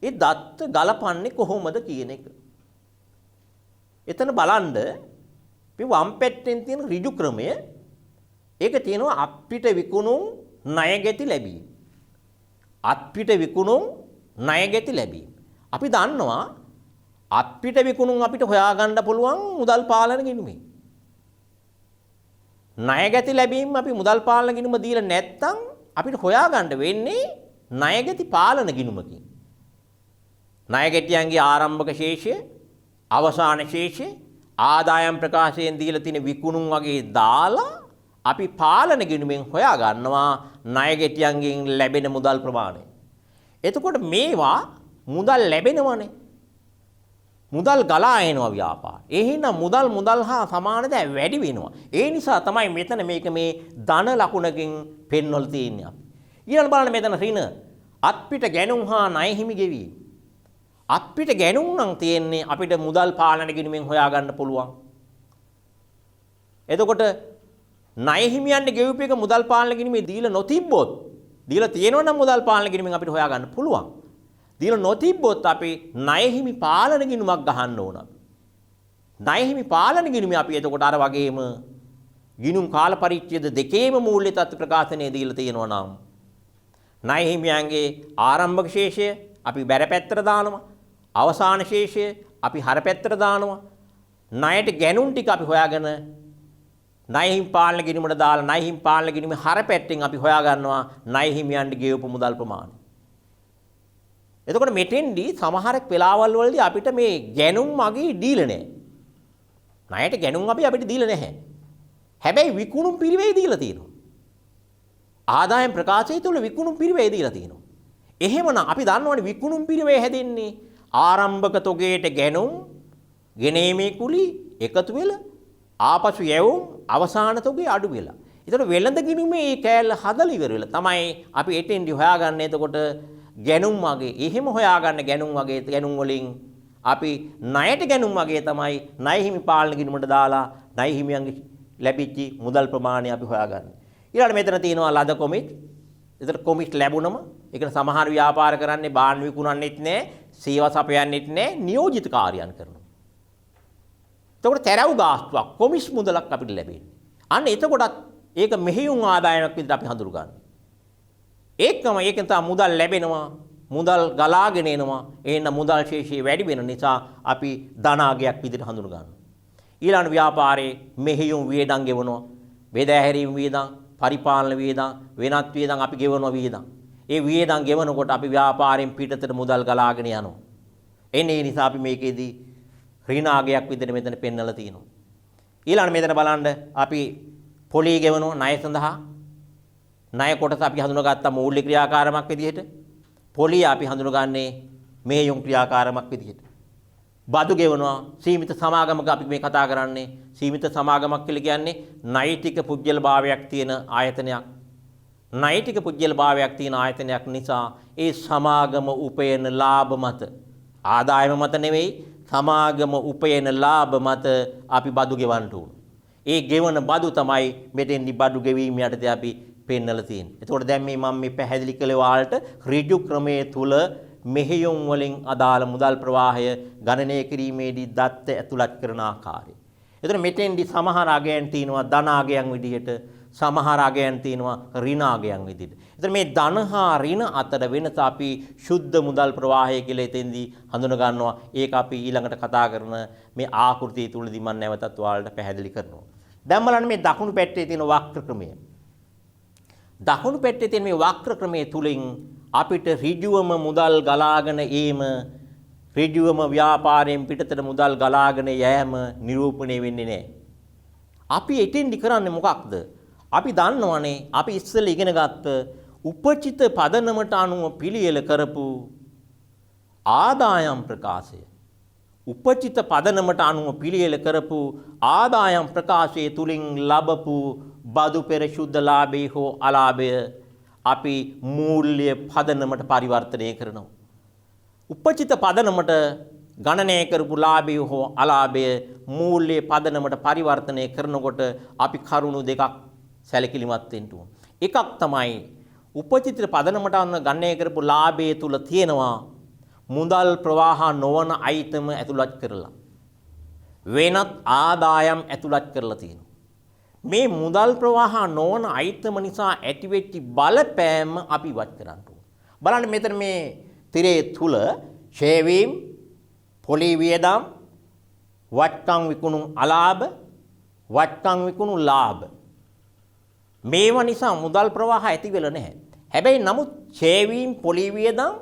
ඒ දත්ත ගලපන්නේ කොහොමද කියන එක. එතන බලන්න මේ වම් පැත්තෙන් තියෙන ඍජු ක්‍රමය ඒක තියෙනවා අපිට විකුණුම් ණය ගැති ලැබීම. අපිට විකුණුම් ණය ගැති ලැබීම. අපි දන්නවා අපිට විකුණුම් අපිට හොයාගන්න පුළුවන් මුදල් පාලන ගිණුමේ. ණය ගැති ලැබීම අපි මුදල් පාලන ගිණුම දීලා නැත්නම් අපිට හොයාගන්න වෙන්නේ ණය ගැති පාලන ගිණුමකින්. ණය ගැටියන්ගේ ආරම්භක ශේෂය, අවසාන ශේෂය, ආදායම් ප්‍රකාශයෙන් දීලා තියෙන විකුණුම් වගේ දාලා අපි පාලන ගිණුමෙන් හොයා ගන්නවා ණය ගැටියන්ගෙන් ලැබෙන මුදල් ප්‍රමාණය. එතකොට මේවා මුදල් ලැබෙනවනේ. මුදල් ගලා එනවා ව්‍යාපාර. ඒ හින්දා මුදල් හා සමානද වැඩි වෙනවා. ඒ නිසා තමයි මෙතන මේක මේ ධන ලකුණකින් පෙන්වලා තියෙන්නේ අපි. ඊළඟ බලන්න මෙතන ඍණ අත්පිට ගැනුම් හා ණය හිමි ගෙවීම. අත්පිට ගැනුම් නම් තියෙන්නේ අපිට මුදල් පාලන ගිණුමෙන් හොයා ගන්න පුළුවන්. එතකොට ණය හිමියන්ට ගෙවූප එක මුදල් පාලන ගිණුමේ දීලා නොතිබ්බොත් දීලා තියෙනවා නම් මුදල් පාලන ගිණුමෙන් අපිට හොයා ගන්න පුළුවන්. දීලා නොතිබ්බොත් අපි ණය හිමි පාලන ගිණුමක් ගහන්න ඕන. ණය හිමි පාලන ගිණුමේ අපි එතකොට අර වගේම ගිණුම් කාල පරිච්ඡේද දෙකේම මූල්‍ය තත්ත්ව ප්‍රකාශනය දීලා තියෙනවා නම් ණය හිමියන්ගේ ආරම්භක ශේෂය අපි බැර පැත්තට දානවා. අවසාන ශේෂය අපි හර පැත්තට දානවා. ණයට ගැනුම් ටික අපි හොයාගෙන ණය හිමි පාලන ගිණුමට දාලා ණය හිමි පාලන ගිණුමේ හර පැත්තෙන් අපි හොයා ගන්නවා ණය හිමියන්ට ගෙවපු මුදල් ප්‍රමාණය. එතකොට මෙතෙන්දී සමහරක් වෙලාවල් වලදී අපිට මේ ගැනුම් මගේ දීලා නැහැ. ණයට ගැනුම් අපිට දීලා නැහැ. හැබැයි විකුණුම් පිරිවෙයි දීලා තියෙනවා. ආදායම් ප්‍රකාශය තුළ විකුණුම් පිරිවෙයි දීලා තියෙනවා. එහෙමනම් අපි දන්නවනේ විකුණුම් පිරිවෙයි හැදෙන්නේ ආරම්භක තොගයට ගැනුම් ගෙනීමේ කුලි එකතු වෙලා ආපසු යැවුම් අවසාන තොගේ අඩු වෙලා. ඒතකොට වෙළඳ ගිණුමේ මේ කෑල්ල හදලා ඉවර වෙලා තමයි අපි එතෙන්දි හොයාගන්නේ. එතකොට ගැනුම් වගේ එහෙම හොයාගන්න ගැනුම් වගේ ගැනුම් වලින් අපි ණයට ගැනුම් වගේ තමයි ණය හිමි පාලන ගිණුමට දාලා ණය හිමියන්ගේ ලැබිච්ච මුදල් ප්‍රමාණය අපි හොයාගන්නේ. ඊළඟට මෙතන තියෙනවා ලද කොමිට්. ඒතර කොමිට් ලැබුණම ඒකට සමහර ව්‍යාපාර කරන්නේ බාණ්ඩ විකුණන්නෙත් නැහැ, සේවා සපයන්නෙත් නැහැ, නියෝජිත කාර්යයන් කරනවා. එතකොට තරව් ගාස්තුවක් කොමිස් මුදලක් අපිට ලැබෙන්නේ. අන්න එතකොටත් ඒක මෙහෙයුම් ආදායමක් විදිහට අපි හඳුනගන්නේ. ඒකම ඒකෙන් තමයි මුදල් ලැබෙනවා, මුදල් ගලාගෙන එනවා. එහෙනම් මුදල් ශේෂය වැඩි වෙන නිසා අපි ධනාගයක් විදිහට හඳුන ගන්නවා. ඊළඟ ව්‍යාපාරයේ මෙහෙයුම් වියදම් ගෙවනවා. බෙදාහැරීම් වියදම්, පරිපාලන වියදම්, වෙනත් වියදම් අපි ගෙවනවා වියදම්. ඒ වියදම් ගෙවනකොට අපි ව්‍යාපාරයෙන් පිටතට මුදල් ගලාගෙන යනවා. එන්නේ නිසා අපි මේකෙදී ඍණාගයක් විදිහට මෙතන පෙන්වලා තියෙනවා. ඊළඟ මෙතන බලන්න අපි පොලී ගෙවනවා ණය සඳහා. ණය කොටස අපි හඳුනාගත්ත මූල්‍ය ක්‍රියාකාරමක් විදිහට. පොලිය අපි හඳුනගන්නේ මෙහෙයුම් ක්‍රියාකාරමක් විදිහට. බදු ගෙවනවා. සීමිත සමාගමක අපි මේ කතා කරන්නේ. සීමිත සමාගමක් කියලා කියන්නේ නෛතික පුජ්‍යල භාවයක් තියෙන ආයතනයක්. නෛතික පුජ්‍යල භාවයක් තියෙන ආයතනයක් නිසා ඒ සමාගම උපයන ලාභ මත ආදායම මත නෙවෙයි සමාගම උපයන ලාභ මත අපි බදු ගෙවන්න ඕන. ඒ ගෙවන බදු තමයි මෙතෙන්දි බදු ගෙවීම යටතේ අපි පෙන්නලා තියෙන්නේ. එතකොට දැන් මම මේ පැහැදිලි කළේ වාලට ඍජු ක්‍රමයේ තුල මෙහෙයුම් වලින් අදාළ මුදල් ප්‍රවාහය ගණනය කිරීමේදී දත්ත ඇතුළත් කරන ආකාරය. එතකොට මෙතෙන්දි සමහර අගයන් තියෙනවා ධන අගයන් විදිහට, සමහර අගයන් තියෙනවා ඍණ අගයන් විදිහට. එතකොට මේ ධන හා ඍණ අතර වෙනස අපි ශුද්ධ මුදල් ප්‍රවාහය කියලා එතෙන්දි හඳුනා ගන්නවා. ඒක අපි ඊළඟට කතා කරන මේ ආකෘතිය තුලදී මම නැවතත් ඔයාලට පැහැදිලි කරනවා. දැන් බලන්න මේ දකුණු පැත්තේ තියෙන වක්‍ර ක්‍රමය. දකුණු පැත්තේ තියෙන මේ වක්‍ර ක්‍රමයේ තුලින් අපිට ඍජුවම මුදල් ගලාගෙන ඒම ඍජුවම ව්‍යාපාරයෙන් පිටතට මුදල් ගලාගෙන යෑම නිරූපණය වෙන්නේ නැහැ. අපි එතෙන්දි කරන්නේ මොකක්ද? අපි දන්නවනේ අපි ඉස්සෙල්ලා ඉගෙන ගත්ත උපචිත පදනමට අනුව පිළියෙල කරපු ආදායම් ප්‍රකාශය. උපචිත පදනමට අනුව පිළියෙල කරපු ආදායම් ප්‍රකාශයේ තුලින් ලැබපු බදු පෙර ශුද්ධ ලාභය හෝ අලාභය අපි මූල්‍ය පදනමට පරිවර්තනය කරනවා. උපචිත පදනමට ගණනය කරපු ලාභය හෝ අලාභය මූල්‍ය පදනමට පරිවර්තනය කරනකොට අපි කරුණු දෙකක් සැලකිලිමත් වෙන්න ඕන. එකක් තමයි උපචිත පදනමට අනුව ගණනය කරපු ලාභය තුල තියෙනවා මුදල් ප්‍රවාහ නොවන අයිතම ඇතුළත් කරලා වෙනත් ආදායම් ඇතුළත් කරලා තියෙනවා. මේ මුදල් ප්‍රවාහ නොවන අයිතම නිසා ඇතිවෙච්ච බලපෑම අපි ඉවත් කරන්න ඕන. බලන්න මෙතන මේ තිරේ තුල ෂේවීම්, පොලි වියදම්, වත්කම් විකුණු අලාභ, වත්කම් විකුණු ලාභ. මේවා නිසා මුදල් ප්‍රවාහ ඇති වෙලා නැහැ. හැබැයි නමුත් ෂේවීම්, පොලි වියදම්,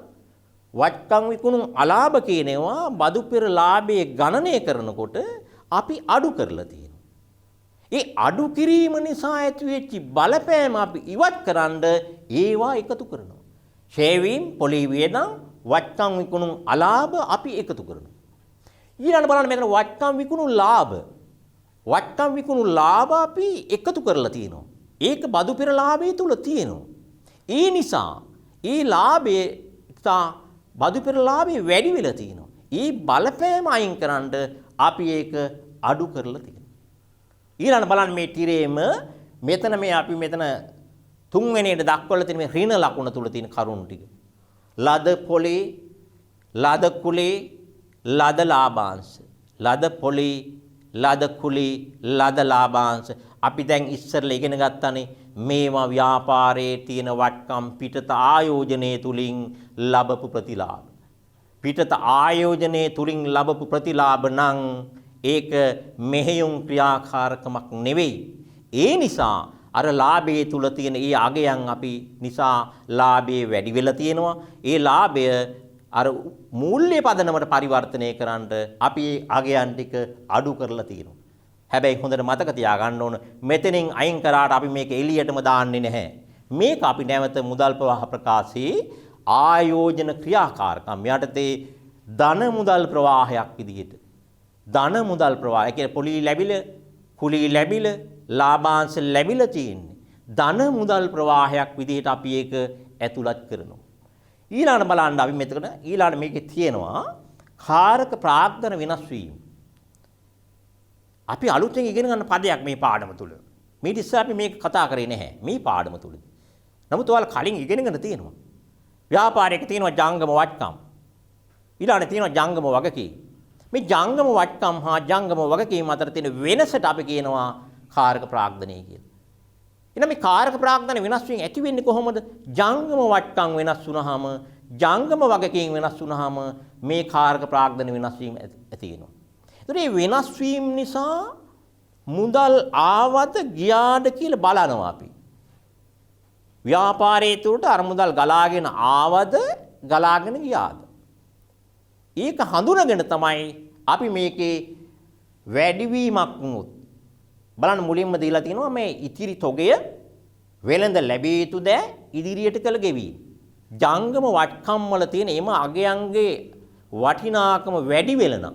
වත්කම් විකුණු අලාභ කියන ඒවා බදු පෙර ලාභයේ ගණනය කරනකොට අපි අඩු කරලා තියෙනවා. ඒ අඩු කිරීම නිසා ඇතිවෙච්ච බලපෑම අපි ඉවත් කරන්න ඒවා එකතු කරනවා. ෂේවීම්, පොලි වියදම්, වත්කම් විකුණු අලාභ අපි එකතු කරනවා. ඊළඟට බලන්න මෙතන වත්කම් විකුණු ලාභ. වත්කම් විකුණු ලාභ අපි එකතු කරලා තියෙනවා. ඒක බදු පෙර ලාභයේ තුල තියෙනවා. ඒ නිසා ඒ ලාභයේ බදු පෙර ලාභය වැඩි වෙලා තියෙනවා. ඒ බලපෑම අයින් කරන්න අපි ඒක අඩු කරලා තියෙනවා. ඊළඟ බලන්න මේ තිරේම මෙතන මේ අපි මෙතන තුන්වෙනියට දක්වලා තියෙන මේ ඍණ ලකුණ තුල තියෙන කරුණු ටික. ලද පොලේ, ලද කුලේ, ලද ලාභාංශ. ලද පොලේ, ලද කුලේ, ලද ලාභාංශ. අපි දැන් ඉස්සරලා ඉගෙන ගත්තානේ මේවා ව්‍යාපාරයේ තියෙන වටකම් පිටත ආයෝජනයේ තුලින් ලැබපු ප්‍රතිලාභ. පිටත ආයෝජනයේ තුලින් ලැබපු ප්‍රතිලාභ නම් ඒක මෙහෙයුම් ක්‍රියාකාරකමක් නෙවෙයි. ඒ නිසා අර ලාභයේ තුල තියෙන ඒ අගයන් අපි නිසා ලාභයේ වැඩි වෙලා තියෙනවා. ඒ ලාභය අර මූල්‍ය පදනමට පරිවර්තනය කරන්න අපි අගයන් ටික අඩු කරලා තියෙනවා. හැබැයි හොඳට මතක තියාගන්න ඕන මෙතනින් අයින් කරාට අපි මේක එළියටම දාන්නේ නැහැ. මේක අපි නැවත මුදල් ප්‍රවාහ ප්‍රකාශයේ ආයෝජන ක්‍රියාකාරකම් යටතේ ධන මුදල් ප්‍රවාහයක් විදිහට ධන මුදල් ප්‍රවාහය කියන්නේ පොලි ලැබිල, කුලි ලැබිල, ලාභාංශ ලැබිලා තියෙන්නේ. ධන මුදල් ප්‍රවාහයක් විදිහට අපි ඒක ඇතුළත් කරනවා. ඊළඟට බලන්න අපි මෙතන ඊළඟට මේකේ තියෙනවා කාරක ප්‍රාග්ධන වෙනස් වීම. අපි අලුතෙන් ඉගෙන ගන්න පදයක් මේ පාඩම තුල. මේ ඉස්සර අපි මේක කතා කරේ නැහැ මේ පාඩම තුල. නමුත් ඔයාලා කලින් ඉගෙනගෙන තියෙනවා. ව්‍යාපාරයක තියෙනවා ජංගම වටකම්. ඊළඟට තියෙනවා ජංගම වගකීම්. මේ ජංගම වටකම් හා ජංගම වගකීම් අතර තියෙන වෙනසට අපි කියනවා කාරක ප්‍රාග්ධනය කියලා. එහෙනම් මේ කාරක ප්‍රාග්ධන වෙනස් වීම ඇති වෙන්නේ කොහොමද? ජංගම වටකම් වෙනස් වුනහම, ජංගම වගකීම් වෙනස් වුනහම මේ කාරක ප්‍රාග්ධන වෙනස් වීම ඇති වෙනවා. ඒතර මේ වෙනස් වීම නිසා මුදල් ආවද ගියාද කියලා බලනවා අපි. ව්‍යාපාරයේ තුරට අර මුදල් ගලාගෙන ආවද ගලාගෙන ගියාද? ඒක හඳුනගෙන තමයි අපි මේකේ වැඩිවීමක් වුණොත් බලන්න මුලින්ම දීලා තියෙනවා මේ ඉතිරි තොගය වෙළඳ ලැබිය යුතු ද ඉදිරියට කළ ගෙවීම. ජංගම වටකම් වල තියෙන එම අගයන්ගේ වටිනාකම වැඩි වෙලනම්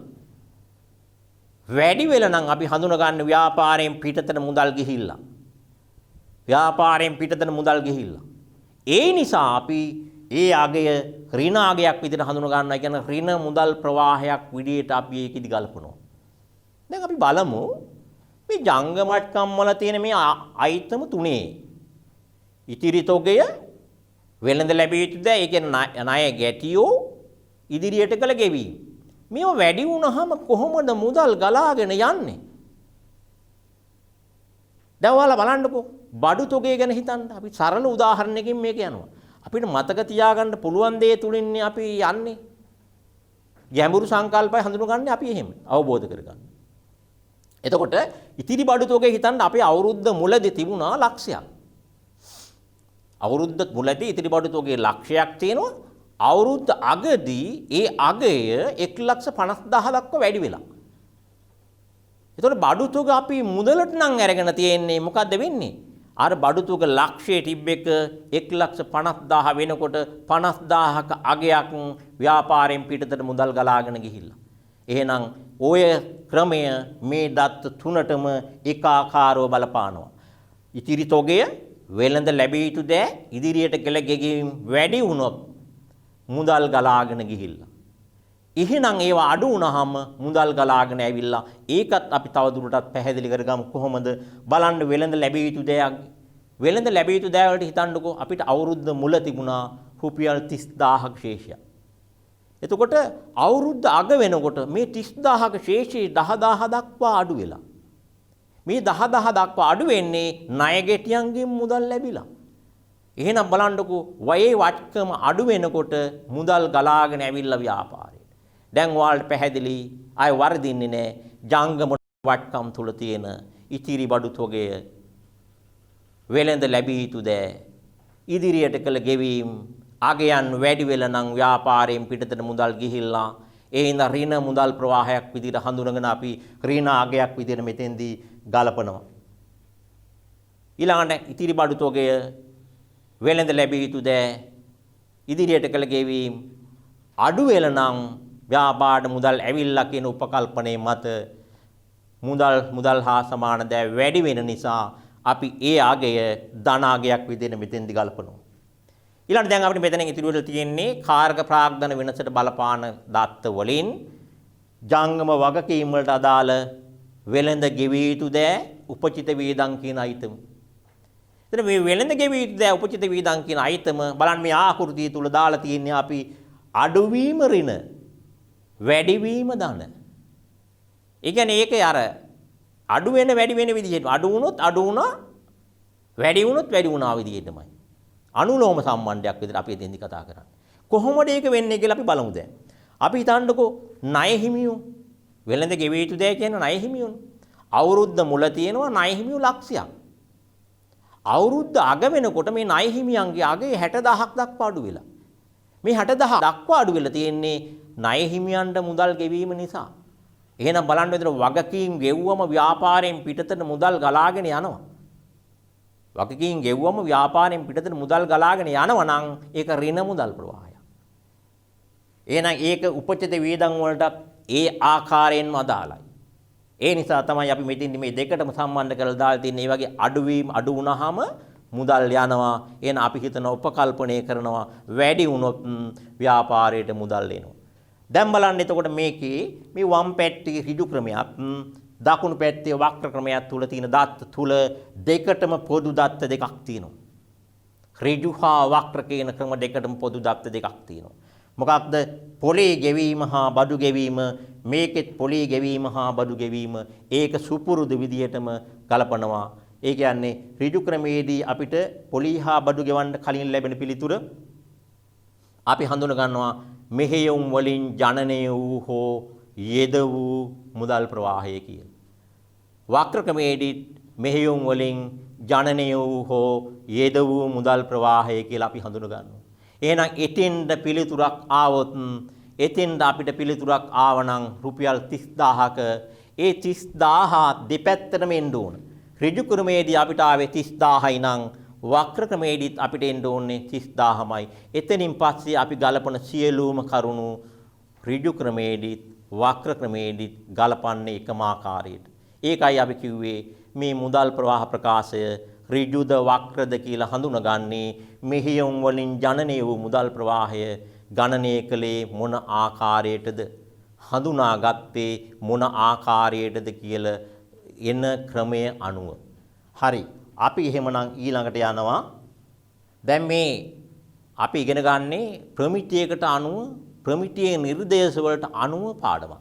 වැඩි වෙලා නම් අපි හඳුනගන්න ව්‍යාපාරයෙන් පිටතට මුදල් ගිහිල්ලා. ව්‍යාපාරයෙන් පිටතට මුදල් ගිහිල්ලා. ඒ නිසා අපි ඒ අගය ඍණ අගයක් විදිහට හඳුන ගන්නවා. ඒ කියන්නේ ඍණ මුදල් ප්‍රවාහයක් විදිහට අපි ඒකෙදි ගලපනවා. දැන් අපි බලමු මේ ජංගමට්කම් වල තියෙන මේ අයිටම තුනේ ඉතිරි තොගය වෙළඳ ලැබිය යුතු දේ, ඒ කියන්නේ ණය ගැටියෝ ඉදිරියට කළ ගෙවීම. මේව වැඩි වුණාම කොහොමද මුදල් ගලාගෙන යන්නේ? දැන් ඔයාලා බලන්නකෝ බඩු තොගය ගැන හිතන්න. අපි සරල උදාහරණයකින් මේක යනවා. අපිට මතක තියාගන්න පුළුවන් දේ තුලින්නේ අපි යන්නේ. ගැඹුරු සංකල්පය හඳුනගන්නේ අපි එහෙම අවබෝධ කරගන්න. එතකොට ඉතිරි බඩු තොගය හිතන්න අපේ අවුරුද්ද මුලදී තිබුණා ලක්ෂයක්. අවුරුද්ද මුලදී ඉතිරි බඩු තොගයේ ලක්ෂයක් තියෙනවා. අවුරුද්ද අගදී ඒ අගය 1,50,000 දක්වා වැඩි වෙලා. එතකොට බඩු තොග අපි මුදලට නම් අරගෙන තියෙන්නේ මොකද්ද වෙන්නේ? අර බඩු තොග ලක්ෂයේ තිබ්බ එක 1,50,000 වෙනකොට 50,000ක අගයක් ව්‍යාපාරයෙන් පිටතට මුදල් ගලාගෙන ගිහිල්ලා. එහෙනම් ඔය ක්‍රමය මේ දත්ත තුනටම ඒකාකාරව බලපානවා. ඉතිරි තොගය වෙළඳ ලැබිය යුතු දෑ ඉදිරියට ගෙල ගෙවීම වැඩි වුණොත් මුදල් ගලාගෙන ගිහිල්ලා. එහෙනම් ඒවා අඩු වුණාම මුදල් ගලාගෙන ඇවිල්ලා ඒකත් අපි තවදුරටත් පැහැදිලි කරගමු කොහොමද බලන්න වෙළඳ ලැබිය යුතු දෑ වෙළඳ ලැබිය යුතු දෑ වලට හිතන්නකෝ අපිට අවුරුද්ද මුල තිබුණා රුපියල් 30,000ක ශේෂයක්. එතකොට අවුරුද්ද අග වෙනකොට මේ 30,000ක ශේෂය 10,000 දක්වා අඩු වෙලා. මේ 10,000 දක්වා අඩු වෙන්නේ ණය ගෙටියන්ගෙන් මුදල් ලැබිලා. එහෙනම් බලන්නකෝ වයේ වටකම අඩු වෙනකොට මුදල් ගලාගෙන ඇවිල්ලා ව්‍යාපාරයට. දැන් ඔයාලට පැහැදිලි ආය වර්ධින්නේ නැහැ ජංගම වටකම් තුල තියෙන ඉතිරි බඩු තොගය වෙළඳ ලැබිය යුතු දෑ ඉදිරියට කළ ගෙවීම අගයන් වැඩි වෙලා නම් ව්‍යාපාරයෙන් පිටතට මුදල් ගිහිල්ලා ඒ ඉඳ ඍණ මුදල් ප්‍රවාහයක් විදිහට හඳුනගෙන අපි ඍණ අගයක් විදිහට මෙතෙන්දී ගලපනවා. ඊළඟට ඉතිරි බඩු තොගය වෙළඳ ලැබිය යුතු දෑ ඉදිරියට කළ ගෙවීම අඩු වෙලා නම් ව්‍යාපාර මුදල් ඇවිල්ලා කියන උපකල්පනයේ මත මුදල් හා සමාන දෑ වැඩි වෙන නිසා අපි ඒ අගය ධන අගයක් විදිහට මෙතෙන්දී ගලපනවා. ඊළඟට දැන් අපිට මෙතනින් ඉතිරි වෙලා තියෙන්නේ කාර්ක ප්‍රාග්ධන වෙනසට බලපාන දත්ත වලින් ජංගම වගකීම් වලට අදාළ වෙළඳ ගෙවිය යුතු දෑ උපචිත වේදම් කියන අයිතම. එතන මේ වෙළඳ ගෙවිය යුතු දෑ උපචිත වේදම් කියන අයිතම බලන්න මේ ආකෘතිය තුල දාලා තියෙන්නේ අපි අඩුවීම ඍණ වැඩිවීම ධන. ඒ කියන්නේ ඒකේ අර අඩු වෙන වැඩි වෙන විදිහට අඩු වුණොත් අඩු වුණා වැඩි වුණොත් වැඩි වුණා විදිහටමයි. අනුලෝම සම්බන්ධයක් විදිහට අපි එතෙන්දි කතා කරන්නේ. කොහොමද ඒක වෙන්නේ කියලා අපි බලමු දැන්. අපි හිතන්නකෝ ණය හිමියෝ වෙළඳ ගෙවිය යුතු දෑ කියන ණය හිමියෝ. අවුරුද්ද මුල තියෙනවා ණය හිමියෝ ලක්ෂයක්. අවුරුද්ද අග වෙනකොට මේ ණය හිමියන්ගේ අගය 60,000ක් දක්වා අඩු වෙලා. මේ 60,000 දක්වා අඩු වෙලා තියෙන්නේ ණය හිමියන්ට මුදල් ගෙවීම නිසා. එහෙනම් බලන්න විතර වගකීම් ගෙවුවම ව්‍යාපාරයෙන් පිටතට මුදල් ගලාගෙන යනවා. වගකීම් ගෙවුවම ව්‍යාපාරයෙන් පිටතට මුදල් ගලාගෙන යනවා නම් ඒක ඍණ මුදල් ප්‍රවාහයක්. එහෙනම් ඒක උපචිත වේදම් වලට ඒ ආකාරයෙන්ම අදාළයි. ඒ නිසා තමයි අපි මෙතෙන්දි මේ දෙකටම සම්බන්ධ කරලා දාලා තියෙන්නේ. මේ වගේ අඩුවීම් අඩු වුණාම මුදල් යනවා. එහෙනම් අපි හිතන උපකල්පනය කරනවා වැඩි වුණොත් ව්‍යාපාරයට මුදල් එනවා. දැන් බලන්න එතකොට මේකේ මේ වම් පැත්තේ ඍජු ක්‍රමයක් දකුණු පැත්තේ වක්‍ර ක්‍රමයක් තුල තියෙන දත්ත තුල දෙකටම පොදු දත්ත දෙකක් තියෙනවා. ඍජු හා වක්‍ර කියන ක්‍රම දෙකටම පොදු දත්ත දෙකක් තියෙනවා. මොකක්ද? පොලේ ගෙවීම හා බඩු ගෙවීම. මේකෙත් පොලේ ගෙවීම හා බඩු ගෙවීම ඒක සුපුරුදු විදිහටම ගලපනවා. ඒ කියන්නේ ඍජු ක්‍රමයේදී අපිට පොලී හා බඩු ගෙවන්න කලින් ලැබෙන පිළිතුර අපි හඳුන ගන්නවා මෙහෙයුම් වලින් ජනනය වූ හෝ යෙද වූ මුදල් ප්‍රවාහය කියලා. වක්‍ර ක්‍රමයේදී මෙහෙයුම් වලින් ජනනය වූ හෝ යෙද වූ මුදල් ප්‍රවාහය කියලා අපි හඳුන ගන්නවා. එහෙනම් එතෙන්ද පිළිතුරක් ආවොත් එතෙන්ද අපිට පිළිතුරක් ආවනම් රුපියල් 30,000ක ඒ 30,000 දෙපැත්තටම එන්න ඕන. ඍජු ක්‍රමයේදී අපිට ආවේ 30,000යි නම් වක්‍ර ක්‍රමයේදීත් අපිට එන්න ඕනේ 30,000මයි. එතනින් පස්සේ අපි ගලපන සියලුම කරුණු ඍජු ක්‍රමයේදීත් වක්‍ර ක්‍රමයේදී ගලපන්නේ එකම ආකාරයට. ඒකයි අපි කිව්වේ මේ මුදල් ප්‍රවාහ ප්‍රකාශය ඍජුද වක්‍රද කියලා හඳුනගන්නේ මෙහියුම් වලින් ජනනය වූ මුදල් ප්‍රවාහය ගණනය කළේ මොන ආකාරයටද හඳුනාගත්තේ මොන ආකාරයටද කියලා එන ක්‍රමය අනුව. හරි. අපි එහෙමනම් ඊළඟට යනවා. දැන් මේ අපි ඉගෙන ගන්නේ ප්‍රමිතියකට අනුව ප්‍රමිතියේ නිර්දේශ වලට අනුව පාඩමක්.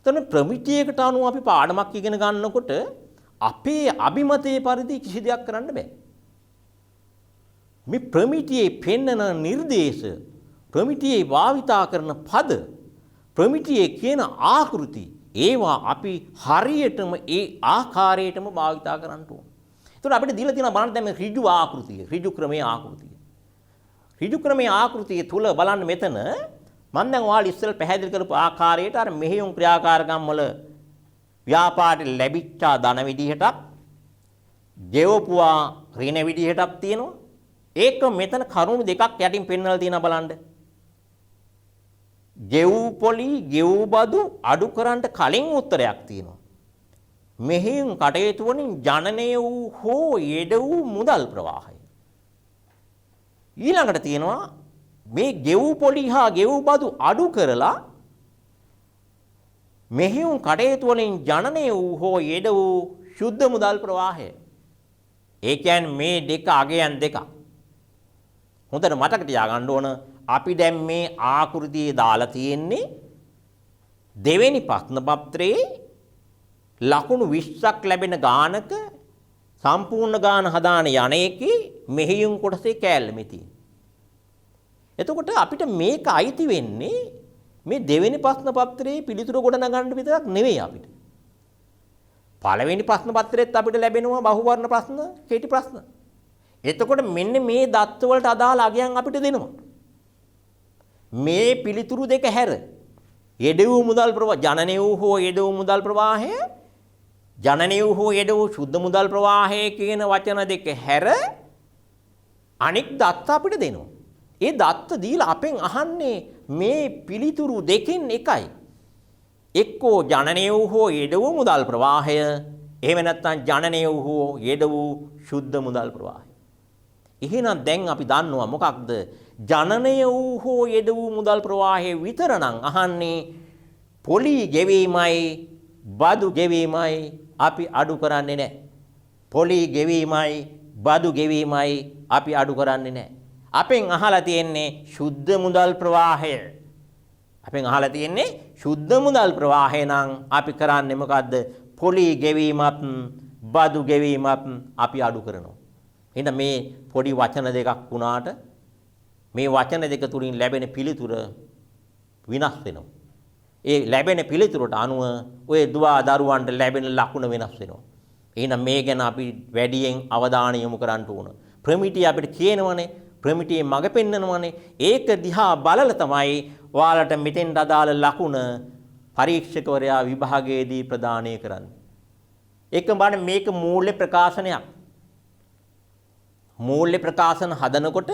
එතන ප්‍රමිතියකට අනුව අපි පාඩමක් ඉගෙන ගන්නකොට අපේ අභිමතයේ පරිදි කිසි දෙයක් කරන්න බෑ. මේ ප්‍රමිතියේ පෙන්වන නිර්දේශ, ප්‍රමිතියේ භාවිතා කරන පද, ප්‍රමිතියේ කියන ආකෘති ඒවා අපි හරියටම ඒ ආකාරයටම භාවිතා කරන්න ඕන. එතකොට අපිට දීලා තියෙනවා බලන්න දැන් මේ ඍජු ආකෘතිය, ඍජු ක්‍රමයේ ආකෘතිය. ඍජු ක්‍රමයේ ආකෘතිය තුල බලන්න මෙතන මම දැන් ඔයාලා ඉස්සෙල් පැහැදිලි කරපු ආකාරයට අර මෙහෙයුම් ක්‍රියාකාරකම් වල ව්‍යාපාරේ ලැබිච්ච ධන විදිහටත් ගෙවපුවා ඍණ විදිහටත් තියෙනවා. ඒක මෙතන කරුණු දෙකක් යටින් පෙන්වලා තියෙනවා බලන්න. ගෙවූ පොලි ගෙවූ බදු අඩු කරන්න කලින් උත්තරයක් තියෙනවා. මෙහෙයුම් කටයුතු වලින් ජනනය වූ හෝ යෙද වූ මුදල් ප්‍රවාහය. ඊළඟට තියෙනවා මේ ගෙවූ පොලි හා ගෙවූ බදු අඩු කරලා මෙහෙයුම් කටයුතු වලින් ජනනය වූ හෝ යෙද වූ ශුද්ධ මුදල් ප්‍රවාහය. ඒ කියන්නේ මේ දෙක අගයන් දෙකක්. හොඳට මතක තියාගන්න ඕන අපි දැන් මේ ආකෘතියේ දාලා තියෙන්නේ දෙවෙනි ප්‍රශ්න පත්‍රයේ ලකුණු 20ක් ලැබෙන ගානක සම්පූර්ණ ගාන හදාන යන්නේකේ මෙහෙයුම් කොටසේ කෑල්ලෙමේ තියෙන. එතකොට අපිට මේක අයිති වෙන්නේ මේ දෙවෙනි ප්‍රශ්න පත්‍රයේ පිළිතුරු ගොඩනගන්න විතරක් නෙවෙයි අපිට. පළවෙනි ප්‍රශ්න පත්‍රෙත් අපිට ලැබෙනවා බහුවර්ණ ප්‍රශ්න, කෙටි ප්‍රශ්න. එතකොට මෙන්න මේ දත්ත වලට අදාළ අගයන් අපිට දෙනවා. මේ පිළිතුරු දෙක හැර යෙද වූ මුදල් ප්‍රවාහ ජනනය වූ හෝ යෙද වූ මුදල් ප්‍රවාහය ජනනය වූ හෝ යෙද වූ ශුද්ධ මුදල් ප්‍රවාහය කියන වචන දෙක හැර අනෙක් දත්ත අපිට දෙනවා. ඒ දත්ත දීලා අපෙන් අහන්නේ මේ පිළිතුරු දෙකෙන් එකයි. එක්කෝ ජනනය වූ හෝ යෙද වූ මුදල් ප්‍රවාහය එහෙම නැත්නම් ජනනය වූ හෝ යෙද වූ ශුද්ධ මුදල් ප්‍රවාහය. එහෙනම් දැන් අපි දන්නවා මොකක්ද ජනනය වූ හෝ යෙද වූ මුදල් ප්‍රවාහය විතරනම් අහන්නේ පොලි ගෙවීමයි බදු ගෙවීමයි අපි අඩු කරන්නේ නැහැ. පොලි ගෙවීමයි බදු ගෙවීමයි අපි අඩු කරන්නේ නැහැ. අපෙන් අහලා තියෙන්නේ ශුද්ධ මුදල් ප්‍රවාහය. අපෙන් අහලා තියෙන්නේ ශුද්ධ මුදල් ප්‍රවාහය නම් අපි කරන්නේ මොකද්ද? පොලි ගෙවීමත් බදු ගෙවීමත් අපි අඩු කරනවා. එහෙනම් මේ පොඩි වචන දෙකක් වුණාට මේ වචන දෙක තුලින් ලැබෙන පිළිතුර විනාශ වෙනවා. ඒ ලැබෙන පිළිතුරට අනුව ඔය දුවා දරුවන්ට ලැබෙන ලකුණ වෙනස් වෙනවා. එහෙනම් මේ ගැන අපි වැඩියෙන් අවධානය යොමු කරන්න ඕන. ප්‍රමිතිය අපිට කියනවනේ, ප්‍රමිතියේ මඟ පෙන්නනවනේ. ඒක දිහා බලලා තමයි ඔයාලට මෙතෙන් අදාළ ලකුණ පරීක්ෂකවරයා විභාගයේදී ප්‍රදානය කරන්නේ. ඒක බලන්න මේක මූල්‍ය ප්‍රකාශනයක්. මූල්‍ය ප්‍රකාශන හදනකොට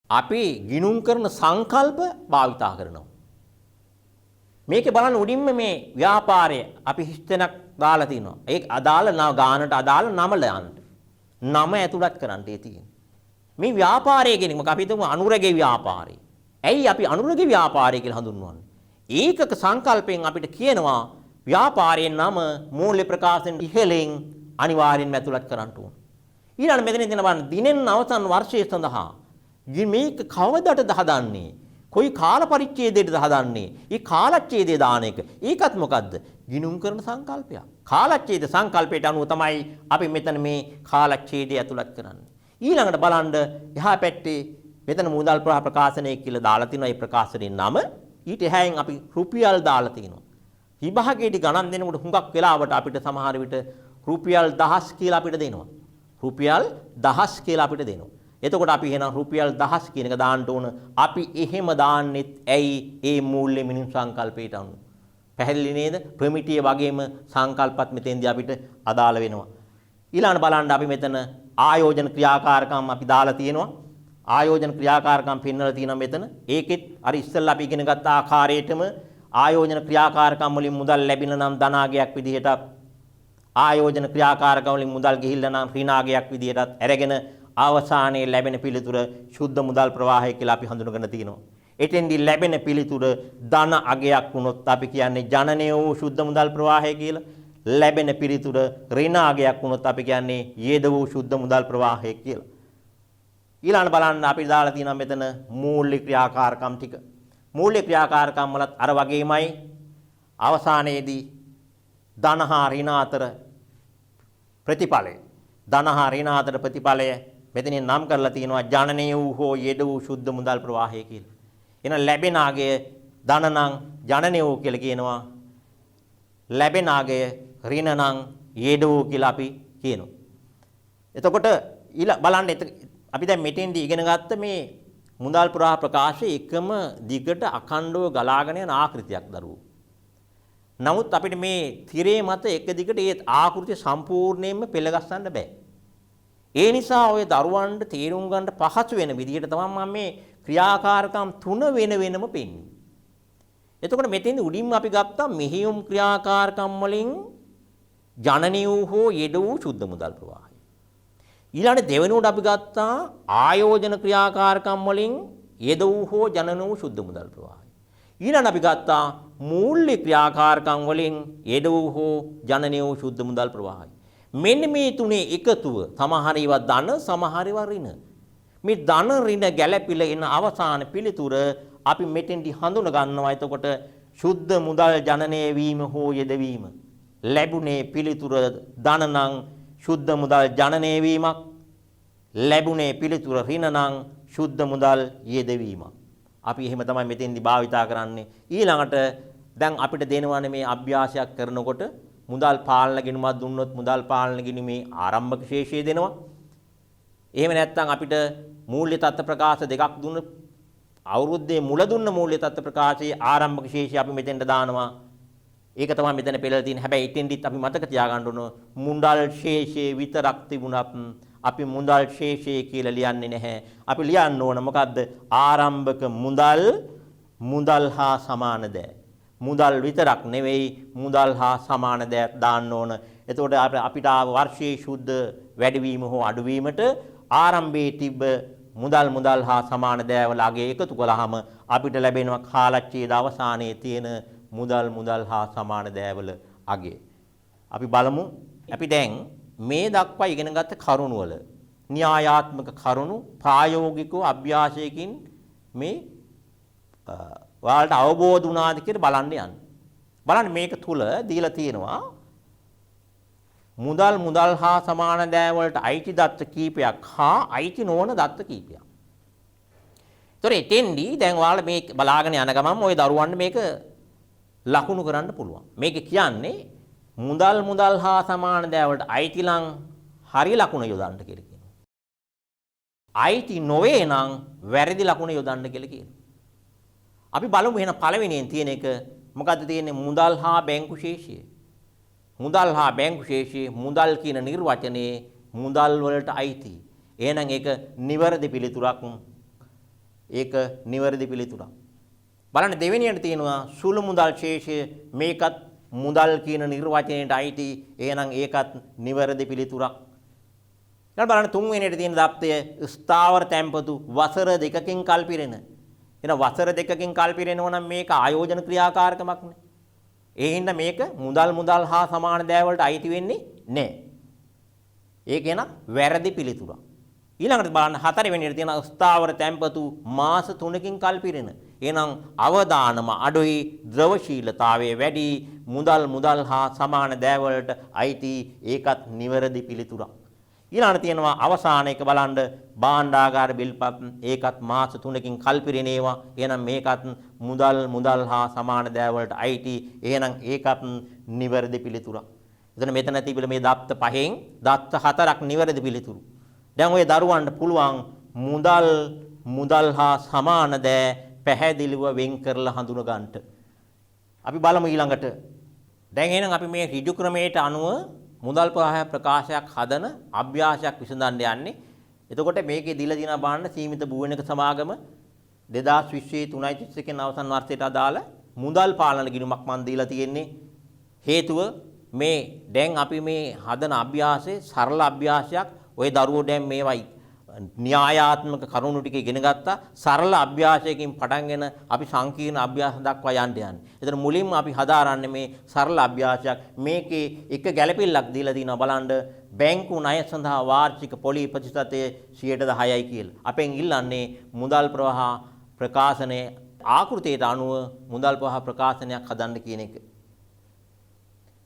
අපි ගිණුම් කරන සංකල්ප භාවිතා කරනවා. මේකේ බලන්න උඩින්ම මේ ව්‍යාපාරය අපි හිස්තැනක් දාලා තිනවා. ඒක අදාළ ගානට අදාළ නම ලයන්න. නම ඇතුළත් කරන්න තියෙන්නේ. මේ ව්‍යාපාරය කියන්නේ මොකක් අපි හිතමු අනුරගේ ව්‍යාපාරය. ඇයි අපි අනුරගේ ව්‍යාපාරය කියලා හඳුන්වන්නේ? ඒකක සංකල්පයෙන් අපිට කියනවා ව්‍යාපාරයේ නම මූල්‍ය ප්‍රකාශන ඉහළින් අනිවාර්යෙන්ම ඇතුළත් කරන්න ඕන. ඊළඟ මෙතන තියෙන බලන්න දිනෙන් අවසන් වර්ෂය සඳහා මේක කවදටද හදන්නේ? කොයි කාල පරිච්ඡේදයකටද හදන්නේ? ඒ කාලච්ඡේදය දාන එක. ඒකත් මොකද්ද? ගිණුම් කරන සංකල්පයක්. කාලච්ඡේද සංකල්පයට අනුව තමයි අපි මෙතන මේ කාලච්ඡේදය ඇතුළත් කරන්නේ. ඊළඟට බලන්න එහා පැත්තේ මෙතන මුදල් ප්‍රවාහ ප්‍රකාශනය කියලා දාලා තිනවා. ඒ ප්‍රකාශනයේ නම ඊට එහායින් අපි රුපියල් දාලා තිනවා. විභාගයේදී ගණන් දෙනකොට හුඟක් වෙලාවට අපිට සමහර විට රුපියල් 1000 කියලා අපිට දෙනවා. රුපියල් 1000 කියලා අපිට දෙනවා. එතකොට අපි එහෙනම් රුපියල් 1000 කියන එක දාන්න ඕන. අපි එහෙම දාන්නෙත් ඇයි? ඒ මූල්‍ය මිනිම් සංකල්පයට අනුව. පැහැදිලි නේද? ප්‍රමිතිය වගේම සංකල්පත් මෙතෙන්දී අපිට අදාළ වෙනවා. ඊළඟට බලන්න අපි මෙතන ආයෝජන ක්‍රියාකාරකම් අපි දාලා තියෙනවා. ආයෝජන ක්‍රියාකාරකම් පෙන්වලා තියෙනවා මෙතන. ඒකෙත් අර ඉස්සෙල්ලා අපි ඉගෙන ගත්ත ආකාරයටම ආයෝජන ක්‍රියාකාරකම් වලින් මුදල් ලැබෙන නම් ධනාගයක් විදිහට ආයෝජන ක්‍රියාකාරකම් වලින් මුදල් ගිහිල්ලා නම් ඍණාගයක් විදිහටත් අරගෙන අවසානයේ ලැබෙන පිළිතුර ශුද්ධ මුදල් ප්‍රවාහය කියලා අපි හඳුනගෙන තිනවා. එතෙන්දී ලැබෙන පිළිතුර ධන අගයක් වුණොත් අපි කියන්නේ ජනනය වූ ශුද්ධ මුදල් ප්‍රවාහය කියලා. ලැබෙන පිළිතුර ඍණාගයක් වුණොත් අපි කියන්නේ යෙද වූ ශුද්ධ මුදල් ප්‍රවාහය කියලා. ඊළඟට බලන්න අපි දාලා තියෙනවා මෙතන මූල්‍ය ක්‍රියාකාරකම් ටික. මූල්‍ය ක්‍රියාකාරකම් වලත් අර වගේමයි අවසානයේදී ධන හා ඍණ අතර ප්‍රතිඵලය. ධන හා ඍණ අතර ප්‍රතිඵලය මෙතනින් නම් කරලා තියෙනවා ජනනය වූ හෝ යෙද වූ ශුද්ධ මුදල් ප්‍රවාහය කියලා. එහෙනම් ලැබෙන අගය ධන නම් ජනනය වූ කියලා කියනවා. ලැබෙන අගය ඍණ නම් යෙද වූ කියලා අපි කියනවා. එතකොට බලන්න අපි දැන් මෙතෙන්දී ඉගෙන ගත්ත මේ මුදල් ප්‍රවාහ ප්‍රකාශයේ එකම දිගට අඛණ්ඩව ගලාගෙන යන ආකෘතියක් දරුවෝ. නමුත් අපිට මේ තිරේ මත එක දිගට ඒ ආකෘතිය සම්පූර්ණයෙන්ම පෙළගස්සන්න බෑ. ඒ නිසා ඔය දරුවන්ට තේරුම් ගන්න පහසු වෙන විදිහට තමයි මම මේ ක්‍රියාකාරකම් තුන වෙන වෙනම පෙන්වන්නේ. එතකොට මෙතෙන්දී උඩින්ම අපි ගත්තා මෙහෙයුම් ක්‍රියාකාරකම් වලින් ජනනය වූ හෝ යෙද වූ ශුද්ධ මුදල් ප්‍රවාහය. ඊළඟ දෙවෙනුවට අපි ගත්තා ආයෝජන ක්‍රියාකාරකම් වලින් යෙද වූ හෝ ජනන වූ ශුද්ධ මුදල් ප්‍රවාහය. ඊළඟ අපි ගත්තා මූල්‍ය ක්‍රියාකාරකම් වලින් යෙද වූ හෝ ජනනය වූ ශුද්ධ මුදල් ප්‍රවාහය. මෙන්න මේ තුනේ එකතුව සමහර ඒවා ධන සමහර ඒවා ඍණ. මේ ධන ඍණ ගැළපිලා එන අවසාන පිළිතුර අපි මෙතෙන්දි හඳුන ගන්නවා. එතකොට ශුද්ධ මුදල් ජනනය වීම හෝ යෙදවීම. ලැබුණේ පිළිතුර ධන නම් ශුද්ධ මුදල් ජනනය වීමක්. ලැබුණේ පිළිතුර ඍණ නම් ශුද්ධ මුදල් යෙදවීමක්. අපි එහෙම තමයි මෙතෙන්දි භාවිතා කරන්නේ. ඊළඟට දැන් අපිට දෙනවනේ මේ අභ්‍යාසයක් කරනකොට මුදල් පාලන ගිණුමක් දුන්නොත් මුදල් පාලන ගිණුමේ ආරම්භක ශේෂය දෙනවා. එහෙම නැත්නම් අපිට මූල්‍ය තත්ත්ව ප්‍රකාශ දෙකක් දුන්නොත් අවුරුද්දේ මුල දුන්න මූල්‍ය තත්ත්ව ප්‍රකාශයේ ආරම්භක ශේෂය අපි මෙතෙන්ට දානවා. ඒක තමයි මෙතන පෙළලා තියෙන්නේ. හැබැයි ඉතින්දිත් අපි මතක තියාගන්න ඕන මුදල් ශේෂයේ විතරක් තිබුණත් අපි මුදල් ශේෂය කියලා ලියන්නේ නැහැ. අපි ලියන්න ඕන මොකද්ද? ආරම්භක මුදල් හා සමාන දෑ. මුදල් විතරක් නෙවෙයි මුදල් හා සමාන දෑ දාන්න ඕන. එතකොට අපිට වර්ෂයේ ශුද්ධ වැඩිවීම හෝ අඩුවීමට ආරම්භයේ තිබ්බ මුදල් හා සමාන දෑවල අගය එකතු කළාම අපිට ලැබෙනවා කාලච්ඡේද අවසානයේ තියෙන මුදල් හා සමාන දෑවල අගය. අපි බලමු. අපි දැන් මේ දක්වා ඉගෙනගත්ත කරුණු වල න්‍යායාත්මක කරුණු ප්‍රායෝගිකව අභ්‍යාසයකින් මේ ඔයාලට අවබෝධ වුණාද කියලා බලන්න යන්න. බලන්න මේක තුල දීලා තියෙනවා මුදල් හා සමාන දෑ වලට අයිති දත්ත කීපයක් හා අයිති නොවන දත්ත කීපයක්. ඒතොර එතෙන්දී දැන් ඔයාලා මේ බලාගෙන යන ගමන් ওই දරුවන්ට මේක ලකුණු කරන්න පුළුවන්. මේක කියන්නේ මුදල් හා සමාන දෑ වලට අයිති නම් හරි ලකුණ යොදන්න කියලා කියනවා. අයිති නොවේ නම් වැරදි ලකුණ යොදන්න කියලා කියනවා. අපි බලමු එහෙනම් පළවෙනියෙන් තියෙන එක මොකද්ද තියෙන්නේ? මුදල් හා බැංකු ශේෂය. මුදල් හා බැංකු ශේෂයේ මුදල් කියන නිර්වචනයේ මුදල් වලට අයිති. එහෙනම් ඒක නිවැරදි පිළිතුරක්. ඒක නිවැරදි පිළිතුරක්. බලන්න දෙවෙනියට තියෙනවා සුළු මුදල් ශේෂය. මේකත් මුදල් කියන නිර්වචනයට අයිති. එහෙනම් ඒකත් නිවැරදි පිළිතුරක්. ඊළඟ බලන්න තුන්වෙනියට තියෙන දප්තය ස්ථාවර තැන්පතු වසර දෙකකින් කල්පිරෙන. එහෙනම් වසර දෙකකින් කල්පිරෙනවා නම් මේක ආයෝජන ක්‍රියාකාරකමක් නේ. ඒ හින්දා මේක මුදල් හා සමාන දෑ වලට අයිති වෙන්නේ නැහැ. ඒක එන වැරදි පිළිතුරක්. ඊළඟට බලන්න හතරවෙනියට තියෙන ස්ථාවර තැන්පතු මාස 3කින් කල්පිරෙන. එහෙනම් අවදානම අඩුයි, ද්‍රවශීලතාවය වැඩි, මුදල් හා සමාන දෑ වලට අයිති. ඒකත් නිවැරදි පිළිතුරක්. ඊළඟට තියෙනවා අවසාන එක බලන්න භාණ්ඩාගාර බිල්පත්. ඒකත් මාස 3කින් කල්පිරෙනේවා. එහෙනම් මේකත් මුදල් හා සමාන දෑ වලට අයිති. එහෙනම් ඒකත් නිවැරදි පිළිතුරක්. එතන මෙතන තිබිලා මේ දත්ත පහෙන් දත්ත 4ක් නිවැරදි පිළිතුරු. දැන් ওই දරුවන්ට පුළුවන් මුදල් හා සමාන දෑ පැහැදිලිව වෙන් කරලා හඳුන ගන්නට. අපි බලමු ඊළඟට. දැන් එහෙනම් අපි මේ ඍජු ක්‍රමයට අනුව මුදල් ප්‍රකාශයක් හදන අභ්‍යාසයක් විසඳන්න යන්නේ. එතකොට මේකේ දීලා තියෙනවා බලන්න සීමිත භූවනික සමාගම 2020 3.31 අවසන් වර්ෂයට අදාළ මුදල් පාලන ගිණුමක් මන් දීලා තියෙන්නේ. හේතුව මේ දැන් අපි මේ හදන අභ්‍යාසයේ සරල අභ්‍යාසයක්. ওই දරුවෝ දැන් මේවයි න්‍යායාත්මක කරුණු ටික ඉගෙන ගත්තා. සරල අභ්‍යාසයකින් පටන්ගෙන අපි සංකීර්ණ අභ්‍යාස දක්වා යන්නේ. එතන මුලින්ම අපි හදාරන්නේ මේ සරල අභ්‍යාසයක්. මේකේ එක ගැළපෙල්ලක් දීලා තිනවා බලන්න. බැංකු ණය සඳහා වාර්ෂික පොලි ප්‍රතිශතය 10%යි කියලා. අපෙන් ඉල්ලන්නේ මුදල් ප්‍රවාහ ප්‍රකාශනයේ ආකෘතියට අනුව මුදල් ප්‍රවාහ ප්‍රකාශනයක් හදන්න කියන එක.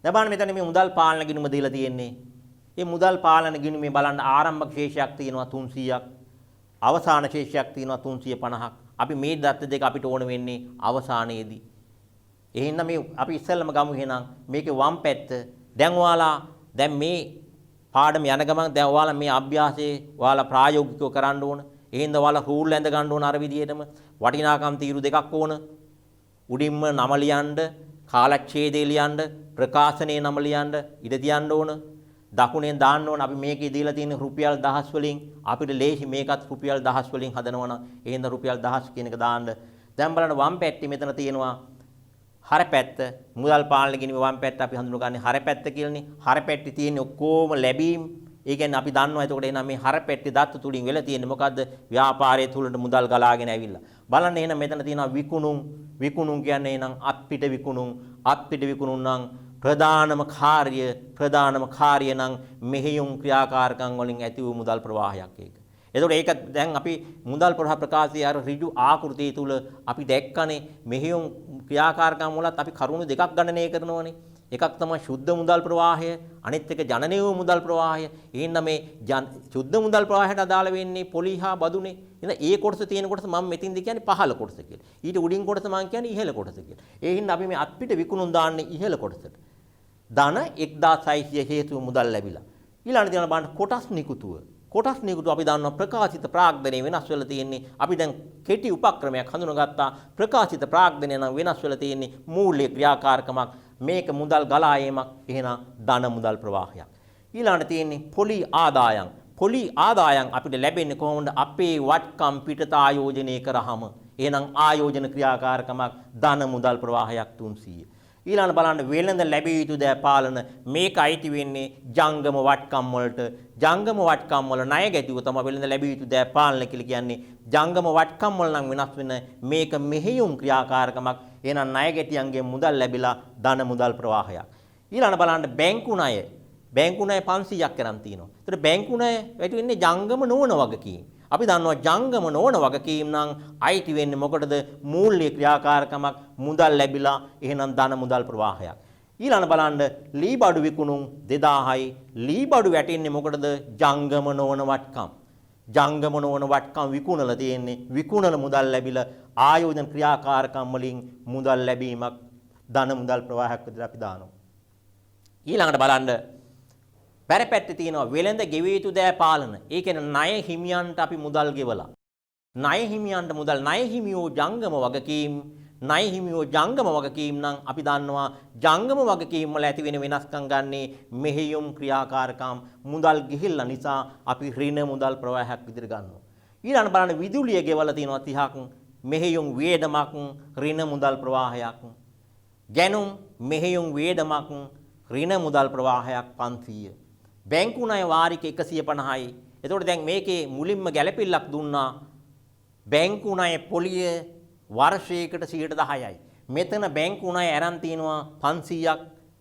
දැන් බලන්න මෙතන මේ මුදල් පාලන ගිණුම දීලා තියෙන්නේ. මේ මුදල් පාලන ගිණුමේ බලන්න ආරම්භක ශේෂයක් තියෙනවා 300ක්. අවසාන ශේෂයක් තියෙනවා 350ක්. අපි මේ දත්ත දෙක අපිට ඕන වෙන්නේ අවසානයේදී. එහෙනම් මේ අපි ඉස්සෙල්ලම ගමු එහෙනම් මේකේ වම් පැත්ත දැන් මේ පාඩම යන ගමන් දැන් ඔයාලා මේ අභ්‍යාසයේ ඔයාලා ප්‍රායෝගිකව කරන්න ඕන. එහෙනම් ඔයාලා රූල් ඇඳ ගන්න ඕන අර විදිහටම වටිනාකම් තීරු දෙකක් ඕන. උඩින්ම නම ලියන්න, කාලච්ඡේදය ලියන්න, ප්‍රකාශනයේ නම ලියන්න ඉඩ තියන්න ඕන. දකුණෙන් දාන්න ඕන අපි මේකේ දීලා තියෙන රුපියල් 1000 වලින් අපිට ලේසි මේකත් රුපියල් 1000 වලින් හදනවා නම් එහෙනම් රුපියල් 1000 කියන එක දාන්න. දැන් බලන්න වම් පැත්තේ මෙතන තියෙනවා හර පැත්ත. මුදල් පාලන ගිණුමේ වම් පැත්ත අපි හඳුනගන්නේ හර පැත්ත කියලානේ. හර පැත්තේ තියෙන ඔක්කොම ලැබීම්. ඒ කියන්නේ අපි දන්නවා එතකොට එහෙනම් මේ හර පැත්තේ දත්ත තුලින් වෙලා තියෙන්නේ මොකද්ද? ව්‍යාපාරයේ තුලට මුදල් ගලාගෙන ඇවිල්ලා. බලන්න එහෙනම් මෙතන තියෙනවා විකුණුම් කියන්නේ එහෙනම් අත්පිට විකුණුම් නම් ප්‍රධානම කාර්ය නම් මෙහෙයුම් ක්‍රියාකාරකම් වලින් ඇති වූ මුදල් ප්‍රවාහයක් ඒක. එතකොට ඒක දැන් අපි මුදල් ප්‍රවාහ ප්‍රකාශයේ අර ඍජු ආකෘතිය තුල අපි දැක්කනේ මෙහෙයුම් ක්‍රියාකාරකම් වලත් අපි කරුණු දෙකක් ගණනය කරනවානේ. එකක් තමයි සුද්ධ මුදල් ප්‍රවාහය, අනිත් එක ජනනීය වූ මුදල් ප්‍රවාහය. එහෙනම් මේ සුද්ධ මුදල් ප්‍රවාහයට අදාළ වෙන්නේ පොලි හා බදුනේ. එහෙනම් ඒ කොටස තියෙන කොටස මම මෙතින්ද කියන්නේ පහළ කොටස කියලා. ඊට උඩින් කොටස මම කියන්නේ ඉහළ කොටස කියලා. ඒ හින්දා අපි මේ අත්පිට විකුණුම් දාන්නේ ඉහළ කොටසට. ධන 1600 හේතුව මුදල් ලැබිලා. ඊළඟට තියෙනවා බලන්න කොටස් නිකුතුව. කොටස් නිකුතුව අපි දන්නවා ප්‍රකාශිත ප්‍රාග්ධනය වෙනස් වෙලා තියෙන්නේ. අපි දැන් කෙටි උපක්‍රමයක් හඳුනාගත්තා. ප්‍රකාශිත ප්‍රාග්ධනය නම් වෙනස් වෙලා තියෙන්නේ මූල්‍ය ක්‍රියාකාරකමක්. මේක මුදල් ගලා ඒමක්. එහෙනම් ධන මුදල් ප්‍රවාහයක්. ඊළඟට තියෙන්නේ පොලි ආදායම් අපිට ලැබෙන්නේ කොහොමද? අපේ වටකම් පිටත ආයෝජනය කරාම. එහෙනම් ආයෝජන ක්‍රියාකාරකමක් ධන මුදල් ප්‍රවාහයක් 300. ඊළඟ බලන්න වෙළඳ ලැබිය යුතු දෑ පාලන මේක අයිති වෙන්නේ ජංගම වටකම් වලට. ජංගම වටකම් වල ණය ගැතිව තමයි වෙළඳ ලැබිය යුතු දෑ පාලන කියලා කියන්නේ. ජංගම වටකම් වල නම් වෙනස් වෙන මේක මෙහෙයුම් ක්‍රියාකාරකමක්. එහෙනම් ණය ගැටියන්ගේ මුදල් ලැබිලා ධන මුදල් ප්‍රවාහයක්. ඊළඟ බලන්න බැංකු ණය 500ක් කරන් තියෙනවා. ඒතර බැංකු ණය වැටි වෙන්නේ ජංගම නොවන වගකීම්. අපි දන්නවා ජංගම නොවන වගකීම් නම් අයිති වෙන්නේ මොකටද? මූල්‍ය ක්‍රියාකාරකමක් මුදල් ලැබිලා එහෙනම් ධන මුදල් ප්‍රවාහයක්. ඊළඟ බලන්න ලී බඩු විකුණුම් 2000යි. ලී බඩු වැටෙන්නේ මොකටද? ජංගම නොවන වටකම්. ජංගම නොවන වටකම් විකුණලා තියෙන්නේ. විකුණන මුදල් ලැබිලා ආයෝජන ක්‍රියාකාරකම් වලින් මුදල් ලැබීමක් ධන මුදල් ප්‍රවාහයක් විදිහට අපි දානවා. ඊළඟට බලන්න පෙරපැත්තේ තියෙනවා වෙළඳ ගෙවිය යුතු දෑ පාලන. ඒ කියන්නේ ණය හිමියන්ට අපි මුදල් ගෙවලා. ණය හිමියන්ට මුදල් ණය හිමියෝ ජංගම වගකීම් නම් අපි දන්නවා ජංගම වගකීම් වල ඇති වෙන වෙනස්කම් ගන්නේ මෙහෙයුම් ක්‍රියාකාරකම් මුදල් ගිහිල්ලා නිසා අපි ඍණ මුදල් ප්‍රවාහයක් විදිහට ගන්නවා. ඊළඟ බලන්න විදුලිය ගෙවලා තියෙනවා 30ක්. මෙහෙයුම් වේදමක් ඍණ මුදල් ප්‍රවාහයක්. ගැනුම් මෙහෙයුම් වේදමක් ඍණ මුදල් ප්‍රවාහයක් 500. බැංකු ණය වාරික 150යි. එතකොට දැන් මේකේ මුලින්ම ගැළපෙල්ලක් දුන්නා. බැංකු ණය පොලිය වර්ෂයකට 10%යි. මෙතන බැංකු ණය අරන් තිනවා 500ක්.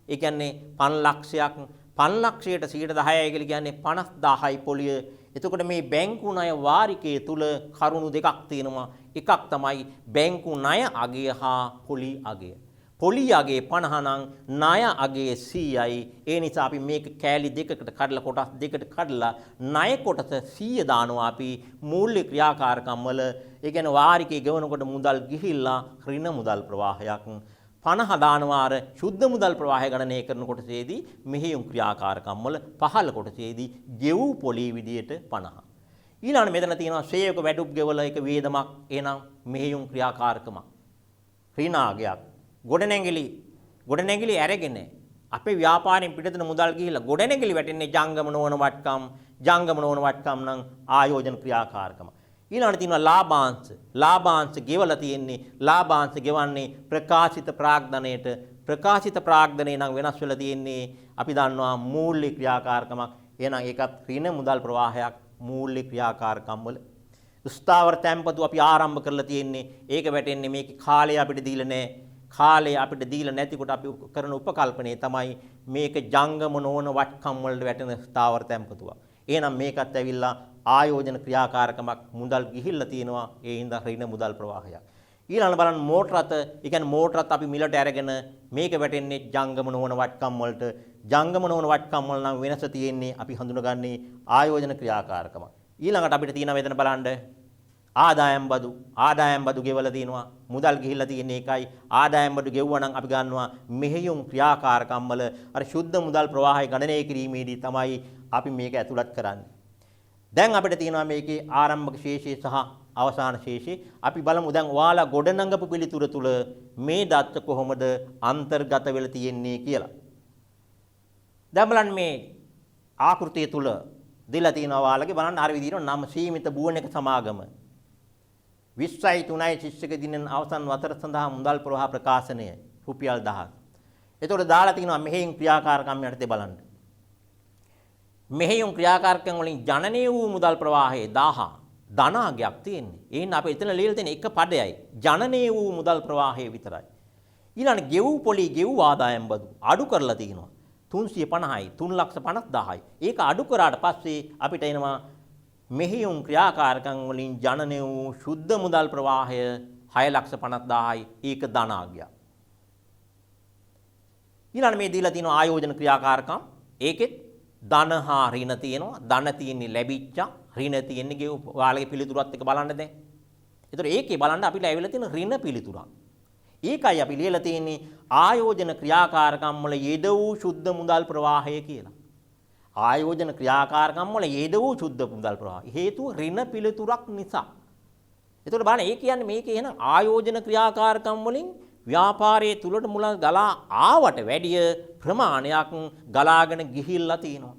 ඒ කියන්නේ 5 ලක්ෂයක්. 5 ලක්ෂයට 10%යි කියලා කියන්නේ 50000යි පොලිය. එතකොට මේ බැංකු ණය වාරිකයේ තුල කරුණු දෙකක් තියෙනවා. එකක් තමයි බැංකු ණය අගය හා පොලි අගය. පොලි අගේ 50 නම් ණය අගේ 100යි. ඒ නිසා අපි මේක කෑලි දෙකකට කඩලා කොටස් දෙකකට කඩලා ණය කොටස 100 දානවා අපි මූල්‍ය ක්‍රියාකාරකම් වල. ඒ කියන්නේ වාරිකේ ගෙවනකොට මුදල් ගිහිල්ලා ඍණ මුදල් ප්‍රවාහයක් 50 දානවා අර සුද්ධ මුදල් ප්‍රවාහය ගණනය කරන කොටසේදී මෙහෙයුම් ක්‍රියාකාරකම් වල පහළ කොටසේදී ගෙවූ පොලි විදියට 50. ඊළඟ මෙතන තියෙනවා ශ්‍රේයක වැඩුප් ගෙවල එක වේදමක්. එහෙනම් මෙහෙයුම් ක්‍රියාකාරකමක් ඍණාගයක්. ගොඩනැගිලි අරගෙන අපේ ව්‍යාපාරයෙන් පිටතන මුදල් ගිහිල්ලා ගොඩනැගිලි වැටෙන්නේ ජංගම නොවන වටකම්. ජංගම නොවන වටකම් නම් ආයෝජන ක්‍රියාකාරකම. ඊළඟට තියෙනවා ලාභාංශ. ලාභාංශ ගෙවලා තියෙන්නේ ලාභාංශ ගෙවන්නේ ප්‍රකාශිත ප්‍රාග්ධනයට. ප්‍රකාශිත ප්‍රාග්ධනේ නම් වෙනස් වෙලා තියෙන්නේ අපි දන්නවා මූල්‍ය ක්‍රියාකාරකමක්. එහෙනම් ඒකත් ඍණ මුදල් ප්‍රවාහයක් මූල්‍ය ක්‍රියාකාරකම් වල. ස්ථාවර තැන්පතු අපි ආරම්භ කරලා තියෙන්නේ. ඒක වැටෙන්නේ මේකේ කාලය අපිට දීලා නැහැ. කාලය අපිට දීලා නැතිකොට අපි කරන උපකල්පනයේ තමයි මේක ජංගම නොවන වටකම් වලට වැටෙන ස්ථාවර තැන්පතුවක්. එහෙනම් මේකත් ඇවිල්ලා ආයෝජන ක්‍රියාකාරකමක් මුදල් ගිහිල්ලා තියෙනවා. ඒ හින්දා ඍණ මුදල් ප්‍රවාහයක්. ඊළඟ බලන්න මෝටර රථ, ඒ කියන්නේ මෝටර රථ අපි මිලට අරගෙන මේක වැටෙන්නේ ජංගම නොවන වටකම් වලට. ජංගම නොවන වටකම් වල නම් වෙනස තියෙන්නේ අපි හඳුනගන්නේ ආයෝජන ක්‍රියාකාරකම. ඊළඟට අපිට තියෙනවා මෙතන බලන්න ආදායම් බදු. ආදායම් බදු ගෙවලා තියෙනවා. මුදල් ගිහිල්ලා තියෙන්නේ ඒකයි. ආදායම් බදු ගෙවුවා නම් අපි ගන්නවා මෙහෙයුම් ක්‍රියාකාරකම් වල අර සුද්ධ මුදල් ප්‍රවාහය ගණනය කිරීමේදී තමයි අපි මේක ඇතුළත් කරන්නේ. දැන් අපිට තියෙනවා මේකේ ආරම්භක ශේෂය සහ අවසාන ශේෂය. අපි බලමු දැන් ඔයාලා ගොඩනංගපු පිළිතුර තුල මේ දත්ත කොහොමද අන්තර්ගත වෙලා තියෙන්නේ කියලා. දැන් බලන්න මේ ආකෘතිය තුල දීලා තියෙනවා ඔයාලගේ බලන්න අර විදිහට නම් සීමිත බුවනක සමාගම 20යි 3යි ශිෂ්‍යක දිනෙන් අවසන් වතර සඳහා මුදල් ප්‍රවාහ ප්‍රකාශනය රුපියල් 1000. එතකොට දාලා තියෙනවා මෙහෙයුම් ක්‍රියාකාරකම් යටතේ බලන්න. මෙහෙයුම් ක්‍රියාකාරකම් වලින් ජනනය වූ මුදල් ප්‍රවාහයේ 1000 ධනාගයක් තියෙන්නේ. එහෙනම් අපි එතන ලියලා තියෙන එක පදයයි. ජනනය වූ මුදල් ප්‍රවාහය විතරයි. ඊළඟ ගෙවූ පොලි ගෙවූ ආදායම් බදු අඩු කරලා තියෙනවා. 350යි 3,50,000යි. ඒක අඩු කරාට පස්සේ අපිට එනවා මෙහෙයුම් ක්‍රියාකාරකම් වලින් ජනනය වූ සුද්ධ මුදල් ප්‍රවාහය 6,50,000යි. ඒක ධනාගයක්. ඊළඟ මේ දීලා තියෙන ආයෝජන ක්‍රියාකාරකම් ඒකෙත් ධන හා ඍණ තියෙනවා. ධන තියෙන්නේ ලැබිච්ච, ඍණ තියෙන්නේ ගෙව. ඔයාලගේ පිළිතුරත් එක බලන්න දැන්. ඒතර ඒකේ බලන්න අපිට ඇවිල්ලා තියෙන ඍණ පිළිතුරක්. ඒකයි අපි ලියලා තියෙන්නේ ආයෝජන ක්‍රියාකාරකම් වල යෙද වූ සුද්ධ මුදල් ප්‍රවාහය කියලා. ආයෝජන ක්‍රියාකාරකම් වල යෙද වූ සුද්ධ මුදල් ප්‍රවාහය. හේතුව ඍණ පිළිතුරක් නිසා. ඒතකොට බලන්න ඒ කියන්නේ මේකේ එන ආයෝජන ක්‍රියාකාරකම් වලින් ව්‍යාපාරයේ තුලට මුල ගලා ආවට වැඩිය ප්‍රමාණයක් ගලාගෙන ගිහිල්ලා තියෙනවා.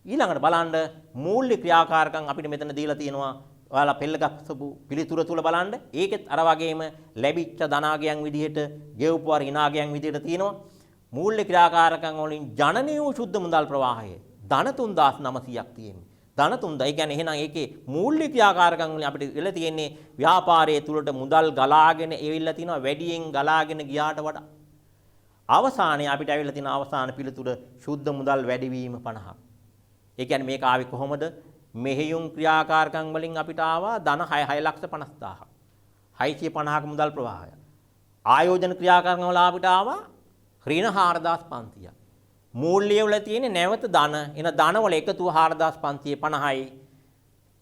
ඊළඟට බලන්න මූල්‍ය ක්‍රියාකාරකම් අපිට මෙතන දීලා තියෙනවා. ඔයාලා පෙළගස්සපු පිළිතුර තුල බලන්න. ඒකෙත් අර වගේම ලැබිච්ච ධනාගයන් විදිහට, ගෙවපු ඍණාගයන් විදිහට තියෙනවා. මූල්‍ය ක්‍රියාකාරකම් වලින් ජනනය වූ සුද්ධ මුදල් ප්‍රවාහය ධන 3900ක් තියෙනවා. ධන 3000. ඒ කියන්නේ එහෙනම් ඒකේ මූල්‍ය ක්‍රියාකාරකම් වලින් අපිට ඉල තියෙන්නේ ව්‍යාපාරයේ තුලට මුදල් ගලාගෙන එවිල්ලා තිනවා වැඩියෙන් ගලාගෙන ගියාට වඩා. අවසානයේ අපිට ඇවිල්ලා තියෙන අවසාන පිළිතුර සුද්ධ මුදල් වැඩිවීම 50ක්. ඒ කියන්නේ මේක ආවේ කොහොමද? මෙහෙයුම් ක්‍රියාකාරකම් වලින් අපිට ආවා ධන 6,50,000ක්. 650ක මුදල් ප්‍රවාහය. ආයෝජන ක්‍රියාකාරකම් වල අපිට ආවා ඍණ 4,500ක්. මූල්‍ය වල තියෙන නැවත ධන එන ධන වල එකතුව 4,550යි.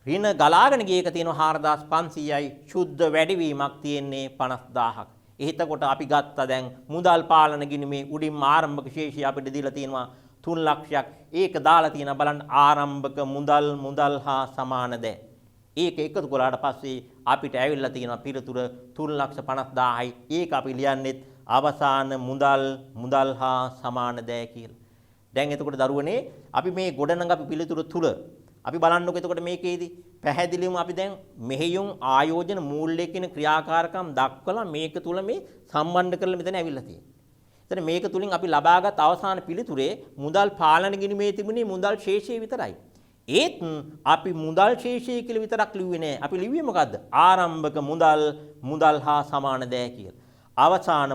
ඍණ ගලාගෙන ගිය එක තියෙනවා 4,500යි. සුද්ධ වැඩිවීමක් තියෙන්නේ 50,000ක්. එතකොට අපි ගත්තා දැන් මුදල් පාලන ගිණුමේ උඩින්ම ආරම්භක ශේෂය අපිට දීලා තියෙනවා 3 ලක්ෂයක්. ඒක දාලා තියෙනවා බලන්න ආරම්භක මුදල් හා සමාන ද. ඒක එකතු කරාට පස්සේ අපිට ඇවිල්ලා තියෙනවා පිළිතුර 3,50,000යි. ඒක අපි ලියන්නේ අවසාන මුදල් හා සමාන ද කියලා. දැන් එතකොට දරුවනේ අපි මේ ගොඩනඟ අපි පිළිතුර තුල අපි බලන්නකො එතකොට මේකේදී පැහැදිලිවම අපි දැන් මෙහෙයුම් ආයෝජන මූල්‍ය කියන ක්‍රියාකාරකම් දක්වලා මේක තුල මේ සම්බන්ධ කරලා මෙතන ඇවිල්ලා තියෙනවා. එතන මේක තුලින් අපි ලබාගත් අවසාන පිළිතුරේ මුදල් පාලන ගිණුමේ තිබුණේ මුදල් ශේෂය විතරයි. ඒත් අපි මුදල් ශේෂය කියලා විතරක් ලිව්වේ නෑ. අපි ලිව්වේ මොකද්ද? ආරම්භක මුදල් හා සමාන දෑ කියලා. අවසාන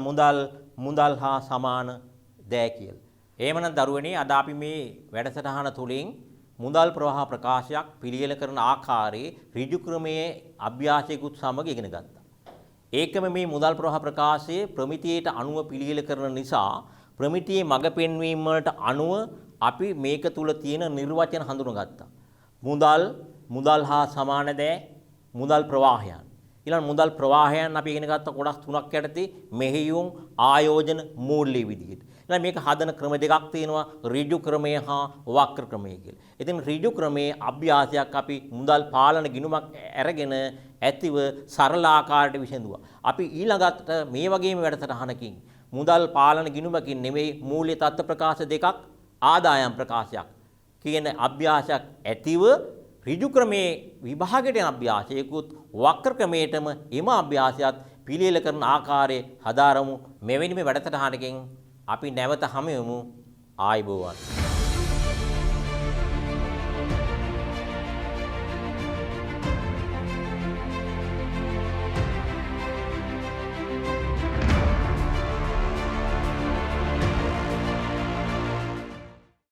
මුදල් හා සමාන දෑ කියලා. එහෙමනම් දරුවනේ අද අපි මේ වැඩසටහන තුලින් මුදල් ප්‍රවාහ ප්‍රකාශයක් පිළියෙල කරන ආකාරයේ ඍජු ක්‍රමයේ අභ්‍යාසයකුත් සමග ඉගෙන ගත්තා. ඒකම මේ මුදල් ප්‍රවාහ ප්‍රකාශයේ ප්‍රමිතියට අනුව පිළියෙල කරන නිසා ප්‍රමිතියේ මඟ පෙන්වීම වලට අනුව අපි මේක තුල තියෙන නිර්වචන හඳුනගත්තා. මුදල් හා සමාන දෑ මුදල් ප්‍රවාහයන්. ඊළඟ මුදල් ප්‍රවාහයන් අපි ඉගෙන ගත්ත කොටස් තුනක් යටතේ මෙහෙයුම් ආයෝජන මූල්‍ය විදිහට. ඊළඟ මේක හදන ක්‍රම දෙකක් තියෙනවා ඍජු ක්‍රමය හා වක්‍ර ක්‍රමය කියලා. ඉතින් ඍජු ක්‍රමයේ අභ්‍යාසයක් අපි මුදල් පාලන ගිණුමක් අරගෙන ඇතිව සරල ආකාරයට විසඳුවා. අපි ඊළඟට මේ වගේම වැඩසටහනකින් මුදල් පාලන ගිණුමකින් නෙවෙයි මූල්‍ය තත්ත්ව ප්‍රකාශ දෙකක් ආදායම් ප්‍රකාශයක් කියන අභ්‍යාසයක් ඇතිව ඍජු ක්‍රමේ විභාගයට යන අභ්‍යාසයකුත් වක්‍ර ක්‍රමයටම එම අභ්‍යාසයත් පිළියෙල කරන ආකාරය හදාරමු. මෙවැනි මේ වැඩසටහනකින් අපි නැවත හමු වෙමු. ආයුබෝවන්.